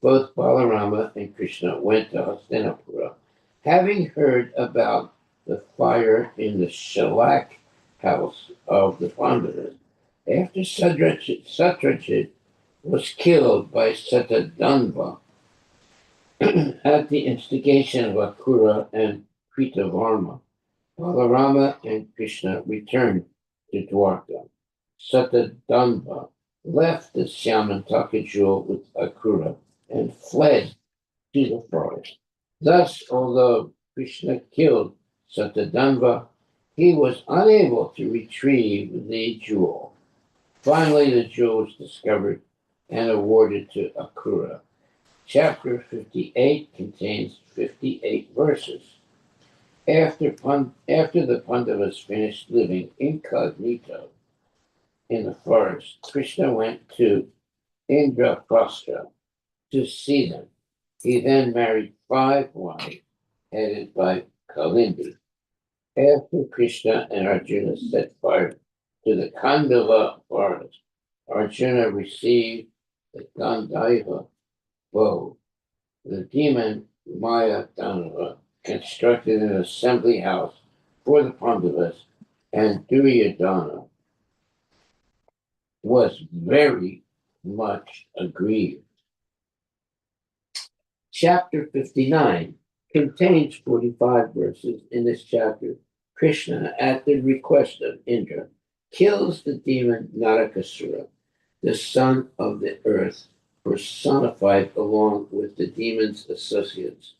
S1: Both Balarama and Krishna went to Hastinapura, having heard about the fire in the Shalak house of the Pandavas. After Satrajit was killed by Satadanva at the instigation of Akura and Kritavarma, Balarama and Krishna returned to Dwarka. Satadanva left the Syamantaka jewel with Akura and fled to the forest. Thus, although Krishna killed Satadanva, he was unable to retrieve the jewel. Finally, the jewel was discovered and awarded to Akura. Chapter 58 contains 58 verses. After the Pandavas finished living incognito in the forest, Krishna went to Indraprastha to see them. He then married 5 wives, headed by Kalindi. After Krishna and Arjuna set fire to the Kandava forest, Arjuna received the Gandhaiva bow. The demon Maya Danava constructed an assembly house for the Pandavas, and Duryodhana was very much aggrieved. Chapter 59 contains 45 verses. In this chapter, Krishna, at the request of Indra, kills the demon Narakasura, the son of the earth, personified along with the demon's associates,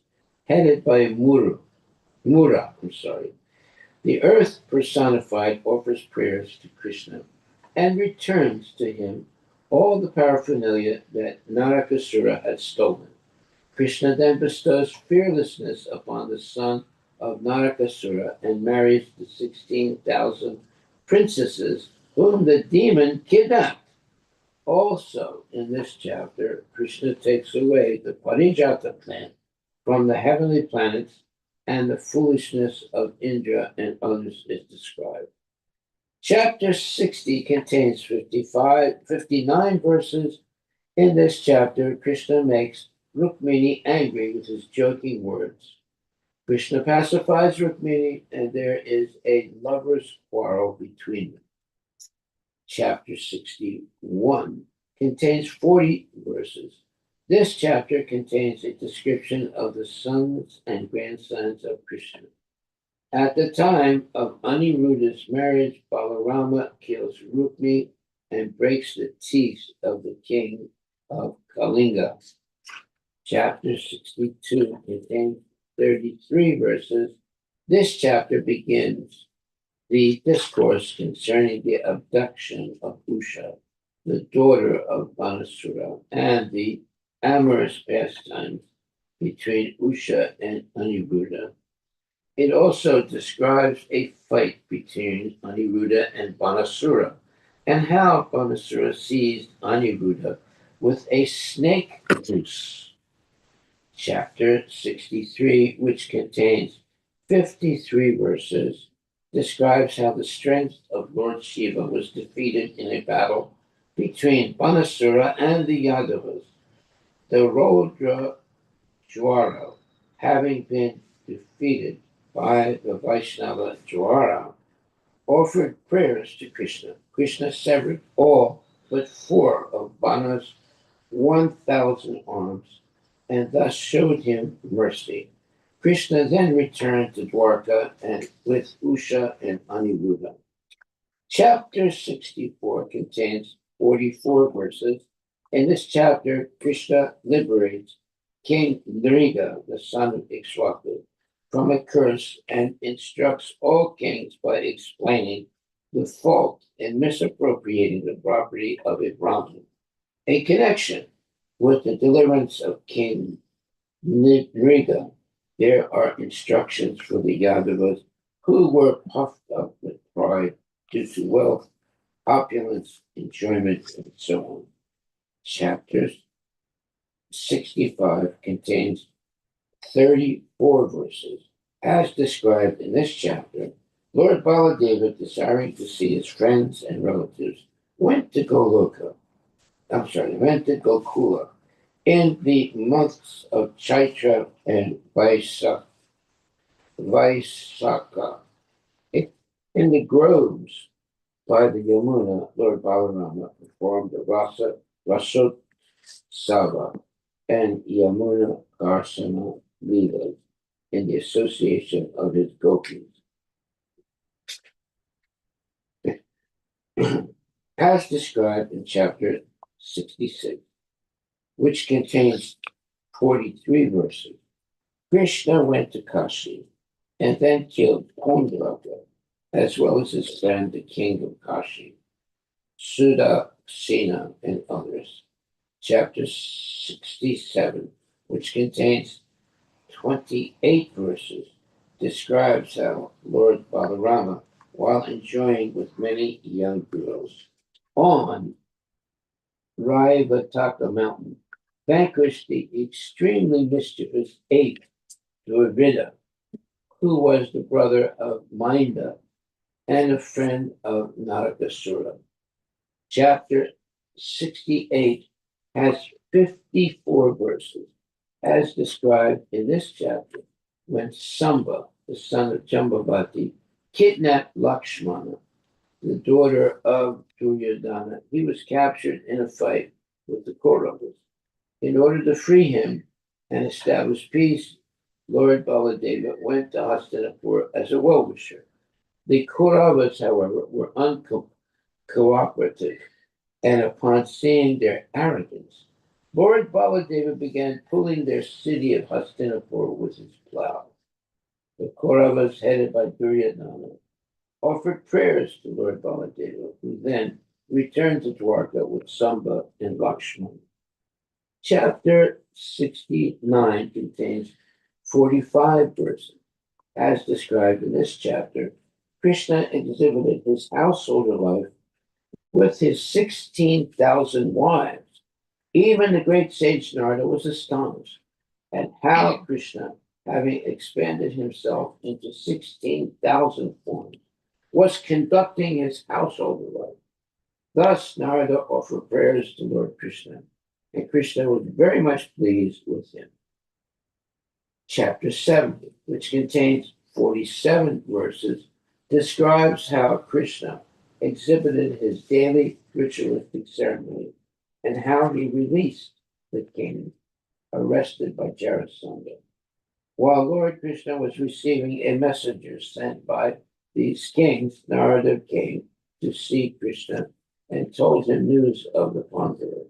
S1: headed by Mura. The earth personified offers prayers to Krishna and returns to him all the paraphernalia that Narakasura had stolen. Krishna then bestows fearlessness upon the son of Narakasura and marries the 16,000 princesses whom the demon kidnapped. Also, in this chapter, Krishna takes away the Parijata plant from the heavenly planets, and the foolishness of Indra and others is described. Chapter 60 contains 59 verses. In this chapter, Krishna makes Rukmini angry with his joking words. Krishna pacifies Rukmini, and there is a lover's quarrel between them. Chapter 61 contains 40 verses. This chapter contains a description of the sons and grandsons of Krishna. At the time of Aniruddha's marriage, Balarama kills Rukmi and breaks the teeth of the king of Kalinga. Chapter 62 contains 33 verses. This chapter begins the discourse concerning the abduction of Usha, the daughter of Banasura, and the amorous pastimes between Usha and Aniruddha. It also describes a fight between Aniruddha and Banasura, and how Banasura seized Aniruddha with a snake noose. Chapter 63, which contains 53 verses, describes how the strength of Lord Shiva was defeated in a battle between Banasura and the Yadavas. The Rodra Jwara, having been defeated by the Vaishnava Jwara, offered prayers to Krishna. Krishna severed all but 4 of Bana's 1,000 arms and thus showed him mercy. Krishna then returned to Dwarka and with Usha and Aniruddha. Chapter 64 contains 44 verses. In this chapter, Krishna liberates King Nriga, the son of Ikshwaku, from a curse and instructs all kings by explaining the fault in misappropriating the property of a Brahmin. A connection with the deliverance of King Nriga, there are instructions for the Yadavas who were puffed up with pride due to wealth, opulence, enjoyment, and so on. Chapter 65 contains 34 verses. As described in this chapter, Lord Baladeva, desiring to see his friends and relatives, went to Gokula in the months of Chaitra and Vaisakha. In the groves by the Yamuna, Lord Balarama performed the Rasotsava and Yamuna Darsana Leelas in the association of his gopis. As described in chapter 66, which contains 43 verses, Krishna went to Kashi and then killed Kondraka, as well as his friend, the king of Kashi, Sudasena, and others. Chapter 67, which contains 28 verses, describes how Lord Balarama, while enjoying with many young girls on Raivataka mountain, vanquished the extremely mischievous ape Durvida, who was the brother of Minda and a friend of Narakasura. Chapter 68 has 54 verses, as described in this chapter, when Samba, the son of Jambavati, kidnapped Lakshmana, the daughter of Duryodhana. He was captured in a fight with the Kauravas. In order to free him and establish peace, Lord Baladeva went to Hastinapur as a well-wisher. The Kauravas, however, were uncooperative, and upon seeing their arrogance, Lord Baladeva began pulling their city of Hastinapur with his plow. The Kauravas, headed by Duryodhana, offered prayers to Lord Baladeva, who then returned to Dwarka with Samba and Lakshmana. Chapter 69 contains 45 verses. As described in this chapter, Krishna exhibited his householder life with his 16,000 wives. Even the great sage Narada was astonished at how Krishna, having expanded himself into 16,000 forms, was conducting his household life. Thus, Narada offered prayers to Lord Krishna, and Krishna was very much pleased with him. Chapter 70, which contains 47 verses, describes how Krishna exhibited his daily ritualistic ceremony and how he released the king arrested by Jarasandha. While Lord Krishna was receiving a messenger sent by these kings, Narada came to see Krishna and told him news of the Pandavas.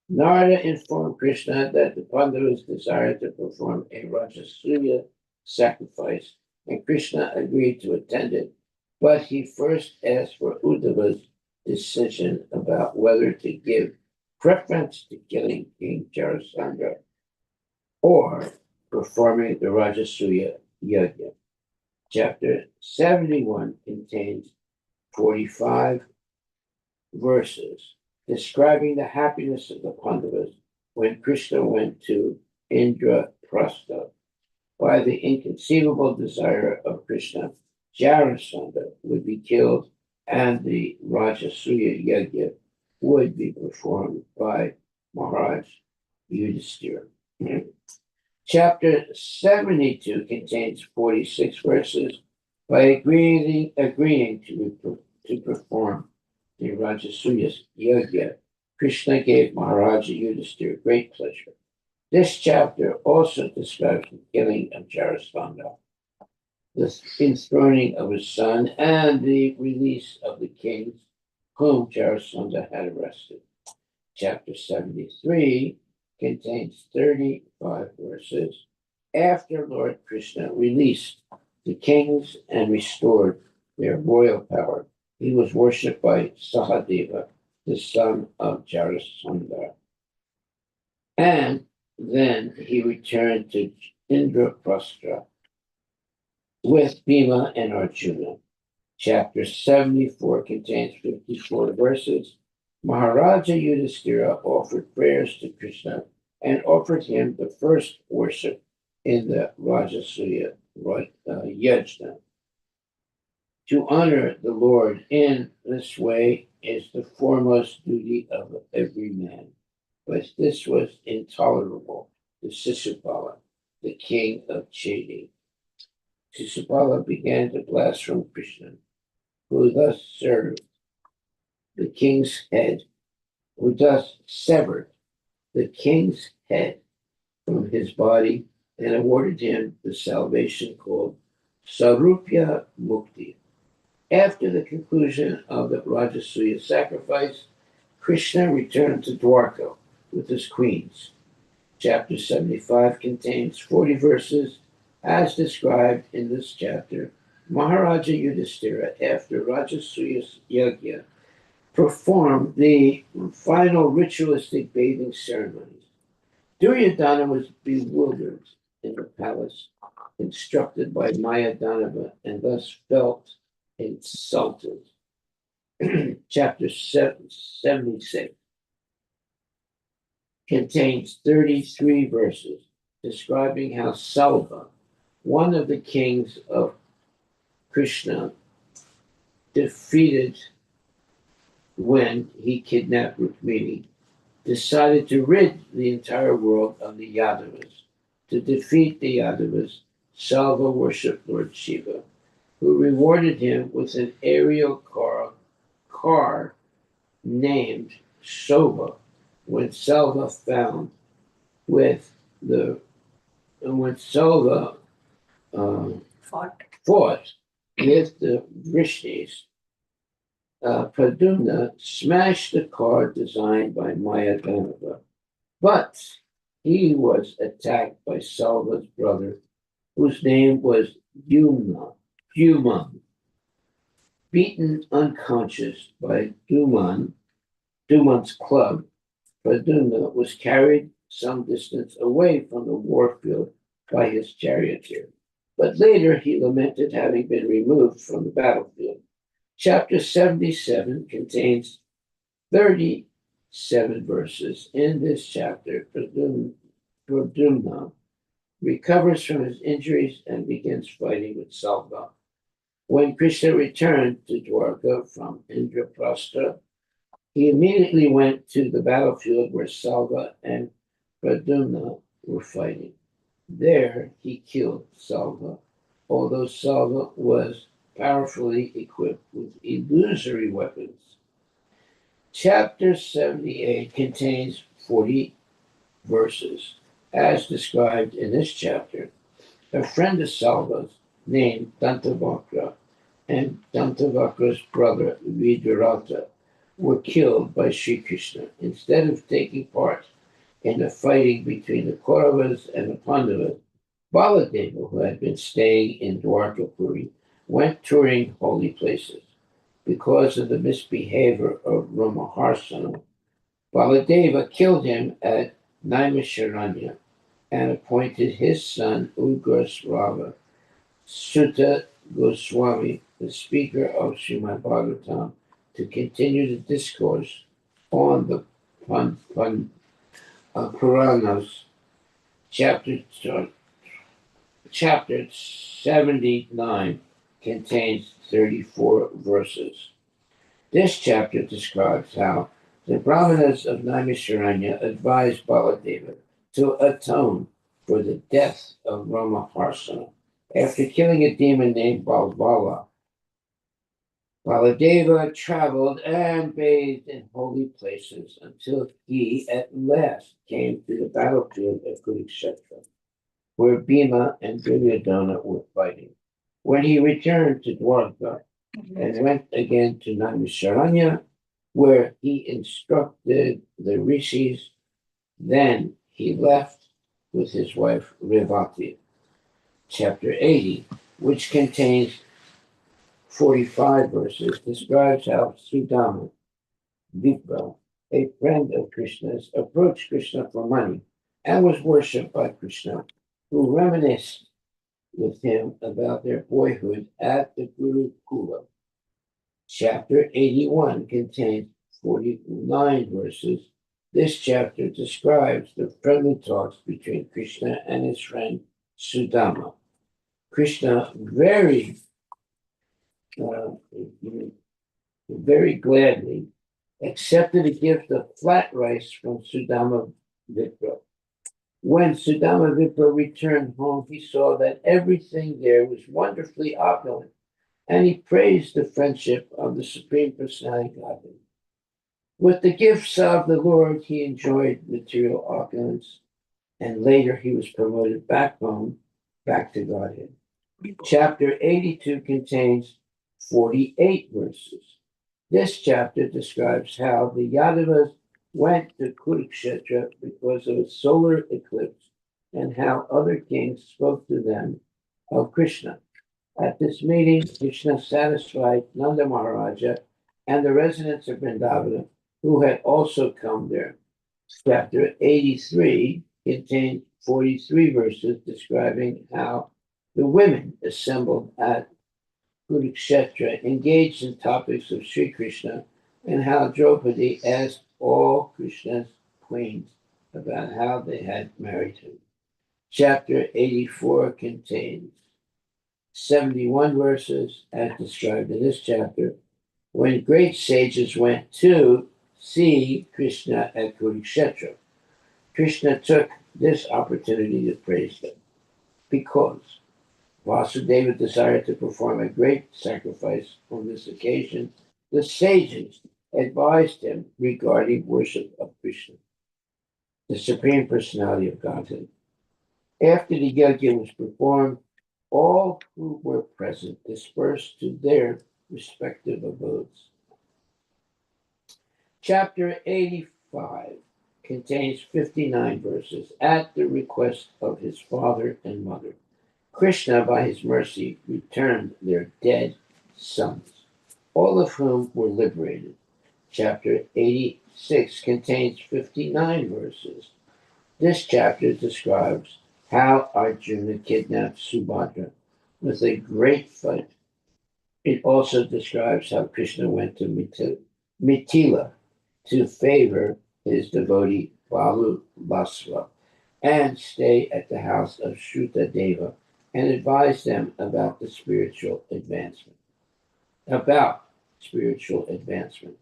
S1: Narada informed Krishna that the Pandavas desired to perform a Rajasuya sacrifice, and Krishna agreed to attend it. But he first asked for Uddhava's decision about whether to give preference to killing King Jarasandha or performing the Rajasuya Yajna. Chapter 71 contains 45 verses describing the happiness of the Pandavas when Krishna went to Indraprastha. By the inconceivable desire of Krishna, Jarasandha would be killed and the Rajasuya Yajna would be performed by Maharaj Yudhishthira. Chapter 72 contains 46 verses. By agreeing to perform the Rajasuya Yajna, Krishna gave Maharaj Yudhishthira great pleasure. This chapter also describes the killing of Jarasandha, the enthroning of his son, and the release of the kings whom Jarasandha had arrested. Chapter 73 contains 35 verses. After Lord Krishna released the kings and restored their royal power, he was worshipped by Sahadeva, the son of Jarasandha. And then he returned to Indraprastha with Bhima and Arjuna. Chapter 74 contains 54 verses. Maharaja Yudhishthira offered prayers to Krishna and offered him the first worship in the Rajasuya Yajna. To honor the Lord in this way is the foremost duty of every man. But this was intolerable to Sisupala, the king of Chedi. Sisupala began to blaspheme Krishna, who thus served the king's head, who thus severed the king's head from his body and awarded him the salvation called Sarupya Mukti. After the conclusion of the Rajasuya sacrifice, Krishna returned to Dwarka with his queens. Chapter 75 contains 40 verses. As described in this chapter, Maharaja Yudhishthira, after Rajasuya Yajna, performed the final ritualistic bathing ceremonies. Duryodhana was bewildered in the palace, instructed by Mayadanava, and thus felt insulted. Chapter 76 contains 33 verses describing how Salva, one of the kings of Krishna, defeated when he kidnapped Rukmini, decided to rid the entire world of the Yadavas. To defeat the Yadavas, Salva worshipped Lord Shiva, who rewarded him with an aerial car named Shobha. When Salva fought with the Vrishnis, Pradumna smashed the car designed by Mayadanava, but he was attacked by Salva's brother, whose name was Duman. Beaten unconscious by Duman's club, Pradumna was carried some distance away from the war field by his charioteer. But later he lamented having been removed from the battlefield. Chapter 77 contains 37 verses in this chapter. Pradyumna recovers from his injuries and begins fighting with Salva. When Krishna returned to Dwarka from Indraprastha, he immediately went to the battlefield where Salva and Pradyumna were fighting. There he killed Salva, although Salva was powerfully equipped with illusory weapons. Chapter 78 contains 40 verses. As described in this chapter, a friend of Salva's named Dantavakra and Dantavakra's brother Viduratha were killed by Sri Krishna. Instead of taking part in the fighting between the Kauravas and the Pandavas, Baladeva, who had been staying in Dwarkapuri, went touring holy places. Because of the misbehavior of Ramaharsana, Baladeva killed him at Naimisharanya and appointed his son Ugrasrava, Sutta Goswami, the speaker of Srimad Bhagavatam, to continue the discourse on the Puranas. Chapter 79 contains 34 verses. This chapter describes how the Brahmanas of Naimisharanya advised Baladeva to atone for the death of Ramaharsana. After killing a demon named Balvala, Baladeva traveled and bathed in holy places until he at last came to the battlefield of Kurukshetra, where Bhima and Duryodhana were fighting. When he returned to Dwarka and went again to Naimisharanya, where he instructed the rishis, then he left with his wife Revati. Chapter 80, which contains 45 verses, describes how Sudama, Vipra, a friend of Krishna's, approached Krishna for money and was worshipped by Krishna, who reminisced with him about their boyhood at the Gurukula. Chapter 81 contains 49 verses. This chapter describes the friendly talks between Krishna and his friend Sudama. Krishna very gladly accepted a gift of flat rice from Sudama Vipra. When Sudama Vipra returned home, he saw that everything there was wonderfully opulent, and he praised the friendship of the Supreme Personality of Godhead. With the gifts of the Lord, he enjoyed material opulence, and later he was promoted back home, back to Godhead. Chapter 82 contains 48 verses. This chapter describes how the Yadavas went to Kurukshetra because of a solar eclipse and how other kings spoke to them of Krishna. At this meeting, Krishna satisfied Nanda Maharaja and the residents of Vrindavana who had also come there. Chapter 83 contained 43 verses describing how the women assembled at Kurukshetra engaged in topics of Sri Krishna and how Draupadi asked all Krishna's queens about how they had married him. Chapter 84 contains 71 verses as described in this chapter. When great sages went to see Krishna at Kurukshetra, Krishna took this opportunity to praise them because Vasudeva desired to perform a great sacrifice on this occasion. The sages advised him regarding worship of Krishna, the Supreme Personality of Godhead. After the yajna was performed, all who were present dispersed to their respective abodes. Chapter 85 contains 59 verses at the request of his father and mother. Krishna, by his mercy, returned their dead sons, all of whom were liberated. Chapter 86 contains 59 verses. This chapter describes how Arjuna kidnapped Subhadra with a great fight. It also describes how Krishna went to Mithila to favor his devotee Balu Basva and stay at the house of Shruta Deva and advise them about the spiritual advancement. About spiritual advancement.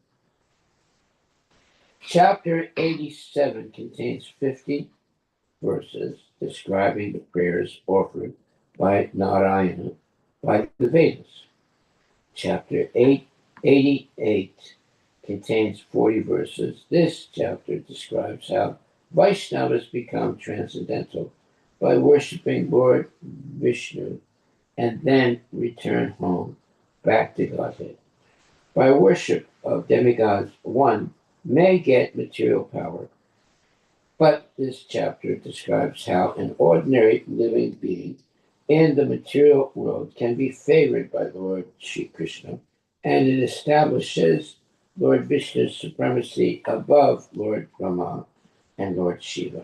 S1: Chapter 87 contains 50 verses describing the prayers offered by Narayana by the Vedas. Chapter 88 contains 40 verses. This chapter describes how Vaishnavas become transcendental by worshiping Lord Vishnu and then return home back to Godhead. By worship of demigods, one may get material power, but this chapter describes how an ordinary living being in the material world can be favored by Lord Shri Krishna, and it establishes Lord Vishnu's supremacy above Lord Brahma and Lord Shiva.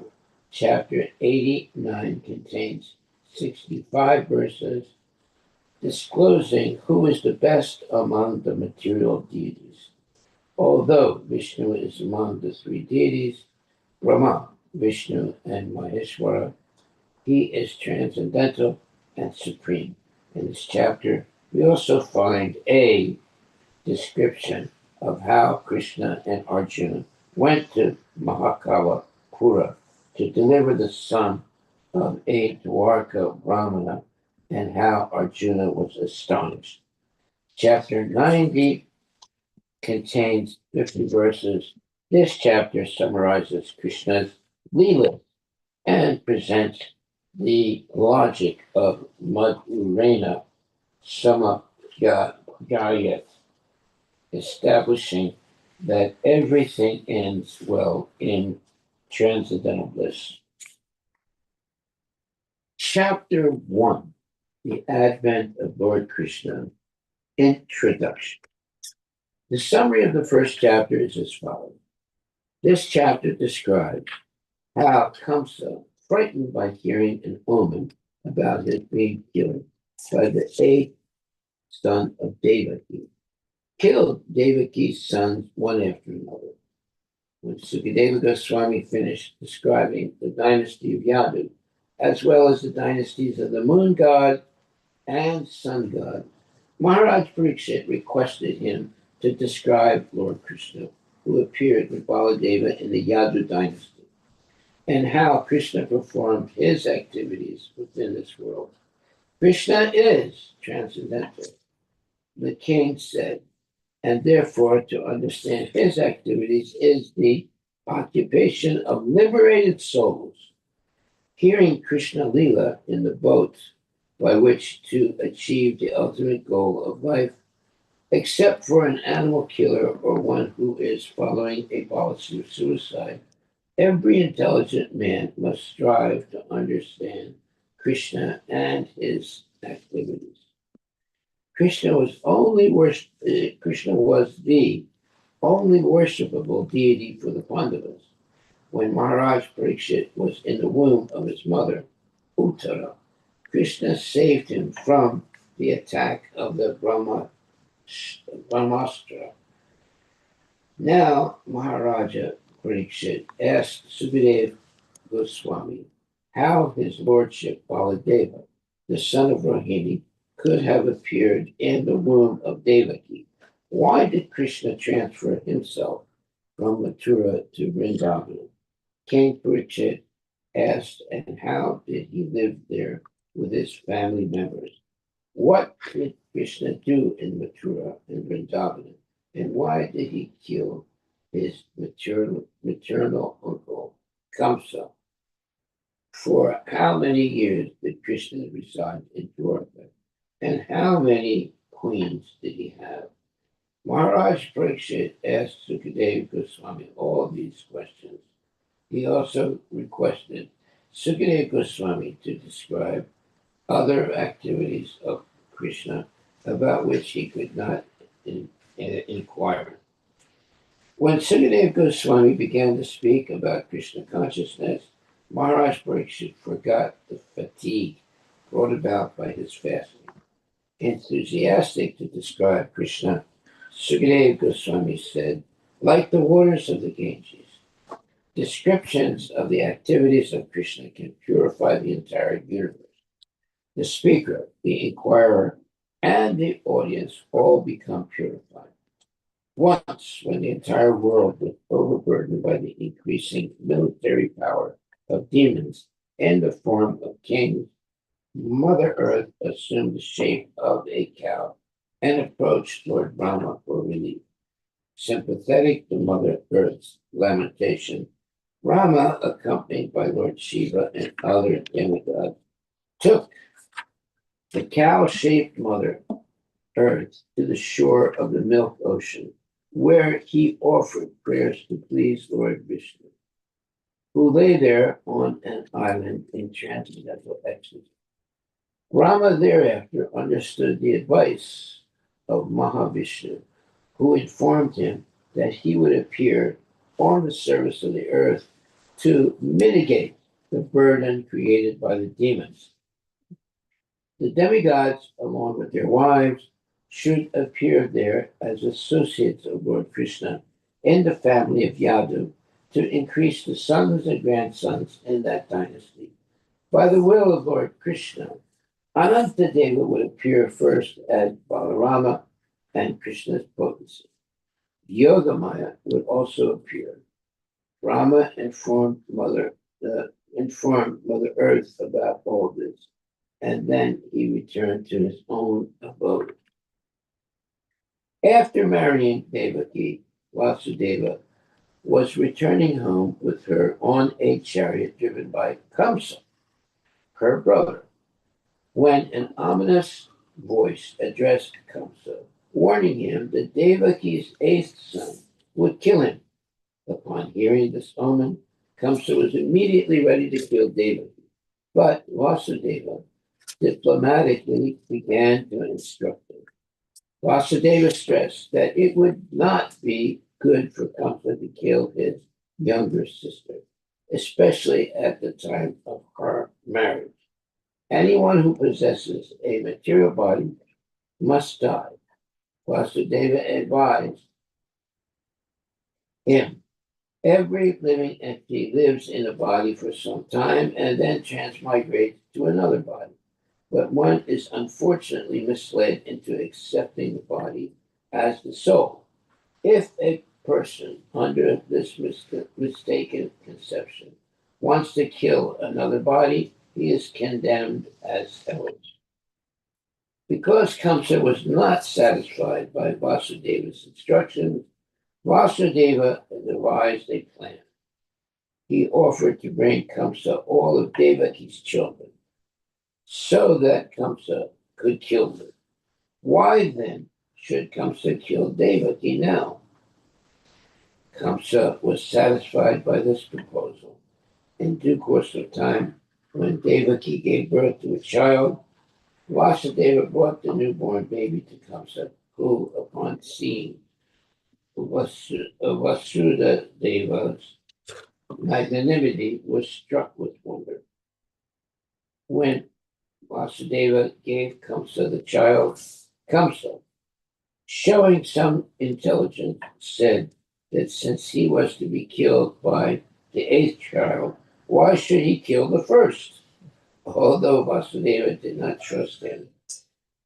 S1: Chapter 89 contains 65 verses disclosing who is the best among the material deities. Although Vishnu is among the three deities, Brahma, Vishnu, and Maheshwara, he is transcendental and supreme. In this chapter, we also find a description of how Krishna and Arjuna went to Mahakala Pura to deliver the son of a Dwarka Brahmana and how Arjuna was astonished. Chapter 90 contains 50 verses. This chapter summarizes Krishna's Leela and presents the logic of Madhurena Samagayat, establishing that everything ends well in transcendental bliss. Chapter 1, the Advent of Lord Krishna, Introduction. The summary of the first chapter is as follows. This chapter describes how Kamsa, frightened by hearing an omen about his being killed by the eighth son of Devaki, killed Devaki's sons one after another. When Sukadeva Goswami finished describing the dynasty of Yadu, as well as the dynasties of the moon god and sun god, Maharaj Pariksit requested him to describe Lord Krishna, who appeared with Baladeva in the Yadu dynasty, and how Krishna performed his activities within this world. Krishna is transcendental, the king said, and therefore to understand his activities is the occupation of liberated souls. Hearing Krishna Leela in the boat by which to achieve the ultimate goal of life, except for an animal killer or one who is following a policy of suicide, every intelligent man must strive to understand Krishna and his activities. Krishna was the only worshipable deity for the Pandavas. When Maharaj Pariksit was in the womb of his mother, Uttara, Krishna saved him from the attack of the Brahmastra. Now Maharaja Pariksit asked Sukadeva Goswami how his lordship Baladeva, the son of Rohini, could have appeared in the womb of Devaki. Why did Krishna transfer himself from Mathura to Vrindavan? King Pariksit asked, and how did he live there with his family members? What did Krishna do in Mathura and Vrindavan, and why did he kill his maternal uncle, Kamsa? For how many years did Krishna reside in Dwarka, and how many queens did he have? Maharaj Pariksit asked Sukadeva Goswami all these questions. He also requested Sukadeva Goswami to describe other activities of Krishna about which he could not inquire. When Sukadeva Goswami began to speak about Krishna consciousness, Maharaj Pariksit forgot the fatigue brought about by his fasting. Enthusiastic to describe Krishna, Sukadeva Goswami said, Like the waters of the Ganges, descriptions of the activities of Krishna can purify the entire universe. The speaker, the inquirer, and the audience all become purified. Once, when the entire world was overburdened by the increasing military power of demons in the form of kings, Mother Earth assumed the shape of a cow and approached Lord Brahma for relief. Sympathetic to Mother Earth's lamentation, Rama, accompanied by Lord Shiva and other demigods, took the cow-shaped Mother Earth to the shore of the Milk Ocean, where he offered prayers to please Lord Vishnu, who lay there on an island in transcendental ecstasy. Rama thereafter understood the advice of Mahavishnu, who informed him that he would appear on the surface of the earth to mitigate the burden created by the demons. The demigods, along with their wives, should appear there as associates of Lord Krishna in the family of Yadu to increase the sons and grandsons in that dynasty. By the will of Lord Krishna, Anantadeva would appear first as Balarama and Krishna's potency. Yogamaya would also appear. Rama informed Mother Earth about all this, and then he returned to his own abode. After marrying Devaki, Vasudeva was returning home with her on a chariot driven by Kamsa, her brother, when an ominous voice addressed Kamsa, warning him that Devaki's eighth son would kill him. Upon hearing this omen, Kamsa was immediately ready to kill Devaki, but Vasudeva diplomatically began to instruct him. Vasudeva stressed that it would not be good for Kamsa to kill his younger sister, especially at the time of her marriage. Anyone who possesses a material body must die. Vasudeva advised him. Every living entity lives in a body for some time and then transmigrates to another body. But one is unfortunately misled into accepting the body as the soul. If a person under this mistaken conception wants to kill another body, he is condemned as hellish. Because Kamsa was not satisfied by Vasudeva's instructions, Vasudeva devised a plan. He offered to bring Kamsa all of Devaki's children so that Kamsa could kill them. Why then should Kamsa kill Devaki now? Kamsa was satisfied by this proposal. In due course of time, when Devaki gave birth to a child, Vasudeva brought the newborn baby to Kamsa, who, upon seeing Vasudeva's magnanimity, was struck with wonder. When Vasudeva gave Kamsa the child, Kamsa, showing some intelligence, said that since he was to be killed by the eighth child, why should he kill the first? Although Vasudeva did not trust him,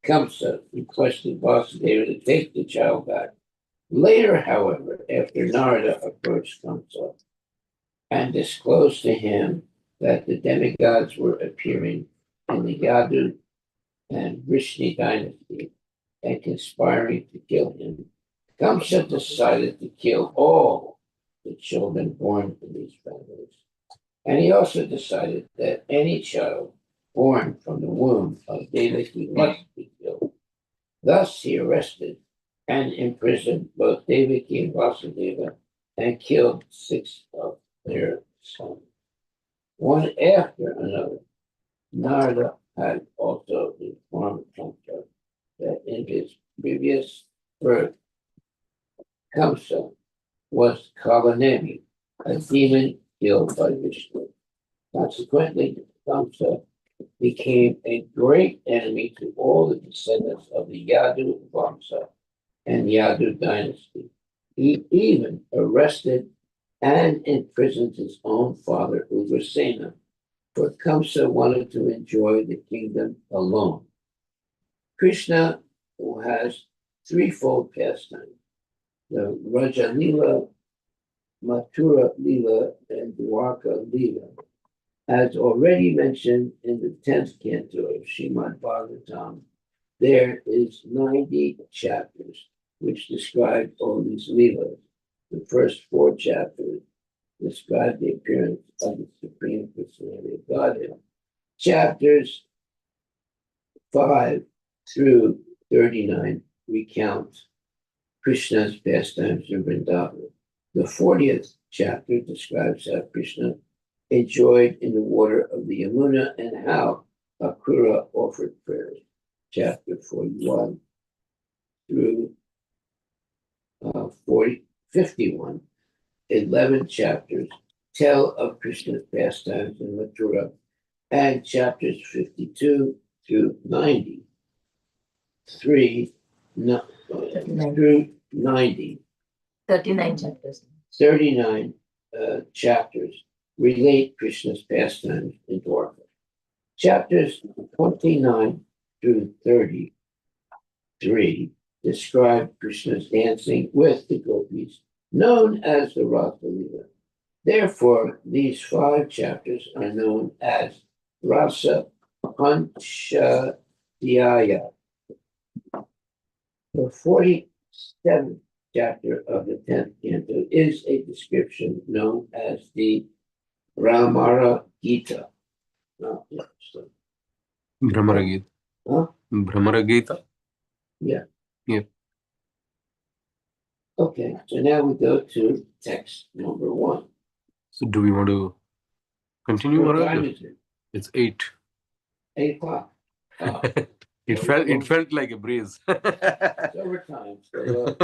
S1: Kamsa requested Vasudeva to take the child back. Later, however, after Narada approached Kamsa and disclosed to him that the demigods were appearing in the Yadu and Vrishni dynasty and conspiring to kill him, Kamsa decided to kill all the children born in these families. And he also decided that any child born from the womb of Devaki must be killed. Thus, he arrested and imprisoned both Devaki and Vasudeva and killed 6 of their sons, one after another. Narada had also informed Kamsa that in his previous birth, Kamsa was Kalanemi, a demon killed by Vishnu. Consequently, Kamsa became a great enemy to all the descendants of the Yadu Vamsa and Yadu dynasty. He even arrested and imprisoned his own father, Ugrasena, for Kamsa wanted to enjoy the kingdom alone. Krishna, who has threefold pastime, the Raja Lila, Mathura Lila, and Dwarka Lila, as already mentioned in the 10th canto of Srimad Bhagavatam, there is 90 chapters which describe all these Leelas. The first 4 chapters describe the appearance of the Supreme Personality of Godhead. Chapters 5 through 39 recount Krishna's pastimes in Vrindavan. The 40th chapter describes how Krishna enjoyed in the water of the Yamuna and how Akrura offered prayers. Chapter 41 through 51, 11 chapters tell of Krishna's pastimes in Mathura, and chapters 52 through 93 through 90.
S2: 39 chapters.
S1: 39 chapters relate Krishna's pastimes in Dwarka. Chapters 29 through 33 describe Krishna's dancing with the gopis, known as the Rasa Leela. Therefore, these 5 chapters are known as Rasa Panchadhyaya. The 47th chapter of the 10th canto is a description known as the Brahmara Gita.
S3: Brahmara Gita.
S1: Huh?
S3: Brahmara Gita.
S1: Yeah.
S3: Yeah.
S1: Okay, so now we go to text number 1.
S3: So do we want to continue?
S1: What
S3: Maharaj?
S1: time is it?
S3: It's 8.
S1: 8 o'clock.
S3: It felt like a breeze.
S1: It's overtime. So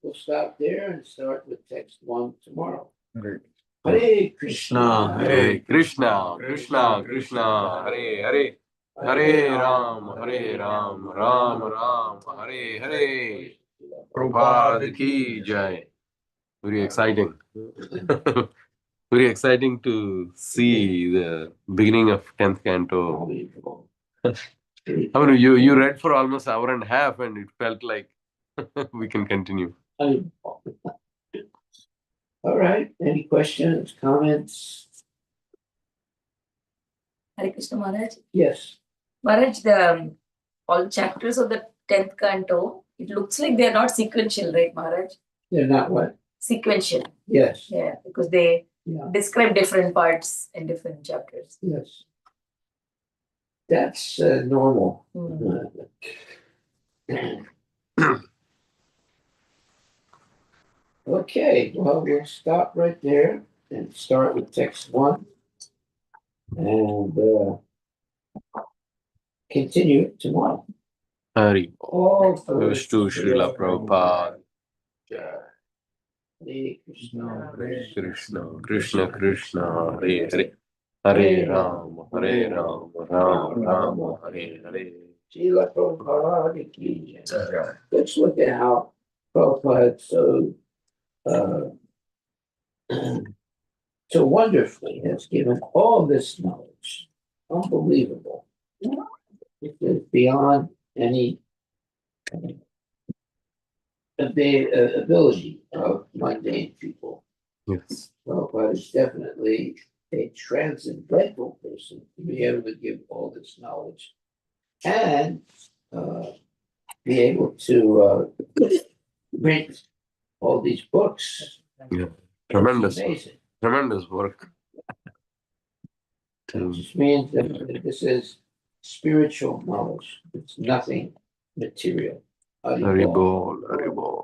S1: we'll stop there and start with text 1 tomorrow.
S3: Right.
S1: Hare Krishna,
S3: Hare Krishna, Krishna Krishna, Hare Hare, Hare Ram, Ram Ram, Hare Hare. Prabhupada ki jai. Very exciting. Very exciting to see the beginning of 10th canto. I mean, you read for almost an hour and a half and it felt like we can continue.
S1: All right. Any questions, comments?
S2: Hare Krishna Maharaj.
S1: Yes.
S2: Maharaj, all chapters of the 10th canto, it looks like they're not sequential, right, Maharaj?
S1: They're not what?
S2: Sequential.
S1: Yes.
S2: Yeah, because they
S1: Yeah.
S2: describe different parts in different chapters.
S1: Yes. That's normal. Okay, well, we'll stop right there and start with text 1 and continue tomorrow.
S3: Hari.
S1: All
S3: First to Srila Prabhupada.
S1: Hare Krishna,
S3: Krishna, Krishna Krishna, Hare Hare. Hare Ram, Ram Ram, Hare Hare.
S1: Srila Prabhupada ki jai. Let's look at how Prabhupada so wonderfully has given all this knowledge. Unbelievable. It is beyond any ability of mundane people.
S3: Yes.
S1: Prabhupada is definitely a transcendental person to be able to give all this knowledge and be able to print all these books.
S3: Yeah. Tremendous.
S1: It's amazing.
S3: Tremendous work.
S1: It just means that this is spiritual knowledge. It's nothing material.
S3: Haribol, Haribol.